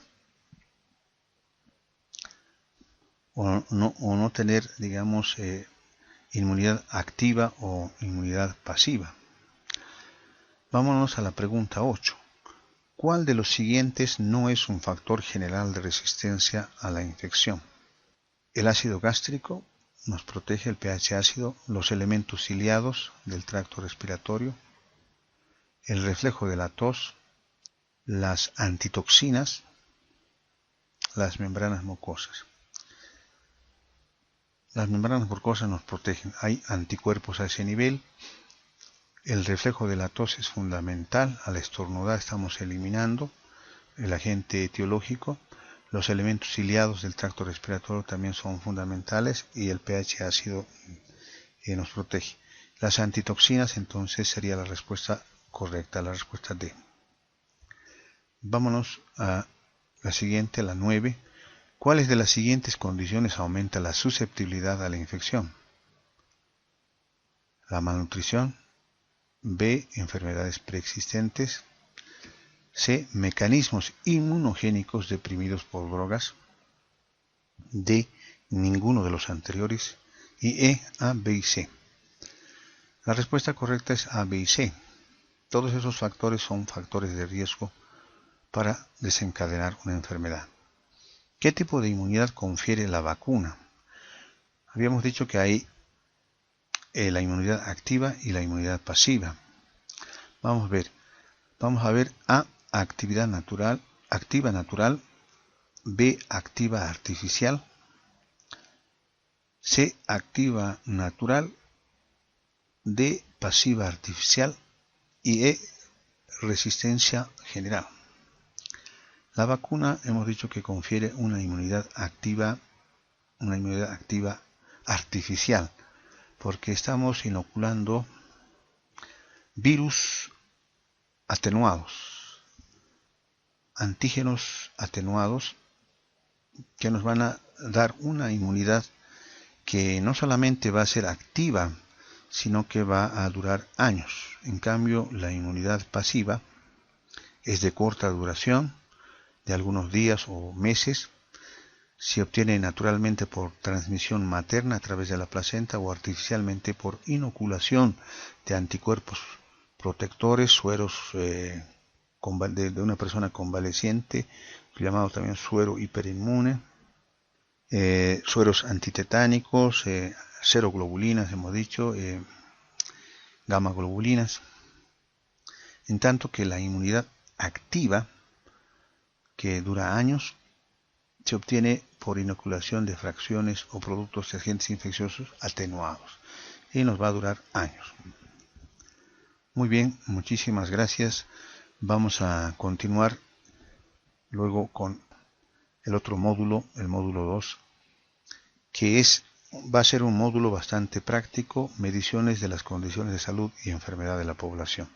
O no tener, digamos, inmunidad activa o inmunidad pasiva. Vámonos a la pregunta 8. ¿Cuál de los siguientes no es un factor general de resistencia a la infección? El ácido gástrico nos protege, el pH ácido, los elementos ciliados del tracto respiratorio, el reflejo de la tos, las antitoxinas, las membranas mucosas. Las membranas mucosas nos protegen, hay anticuerpos a ese nivel. El reflejo de la tos es fundamental. Al estornudar estamos eliminando el agente etiológico. Los elementos ciliados del tracto respiratorio también son fundamentales y el pH ácido nos protege. Las antitoxinas entonces sería la respuesta correcta, la respuesta D. Vámonos a la siguiente, la 9. ¿Cuáles de las siguientes condiciones aumenta la susceptibilidad a la infección? La malnutrición. B. Enfermedades preexistentes. C. Mecanismos inmunogénicos deprimidos por drogas. D. Ninguno de los anteriores. Y E. A, B y C. La respuesta correcta es A, B y C. Todos esos factores son factores de riesgo para desencadenar una enfermedad. ¿Qué tipo de inmunidad confiere la vacuna? Habíamos dicho que hay la inmunidad activa y la inmunidad pasiva. Vamos a ver A, activa natural, B, activa artificial, C, activa natural, D, pasiva artificial y E, resistencia general. La vacuna hemos dicho que confiere una inmunidad activa artificial, porque estamos inoculando virus atenuados, antígenos atenuados que nos van a dar una inmunidad que no solamente va a ser activa, sino que va a durar años. En cambio, la inmunidad pasiva es de corta duración, de algunos días o meses. Se obtiene naturalmente por transmisión materna a través de la placenta o artificialmente por inoculación de anticuerpos protectores, sueros de una persona convaleciente, llamado también suero hiperinmune, sueros antitetánicos, seroglobulinas, hemos dicho, gamma globulinas. En tanto que la inmunidad activa, que dura años, se obtiene por inoculación de fracciones o productos de agentes infecciosos atenuados y nos va a durar años. Muy bien, muchísimas gracias. Vamos a continuar luego con el otro módulo, el módulo 2, que va a ser un módulo bastante práctico, mediciones de las condiciones de salud y enfermedad de la población.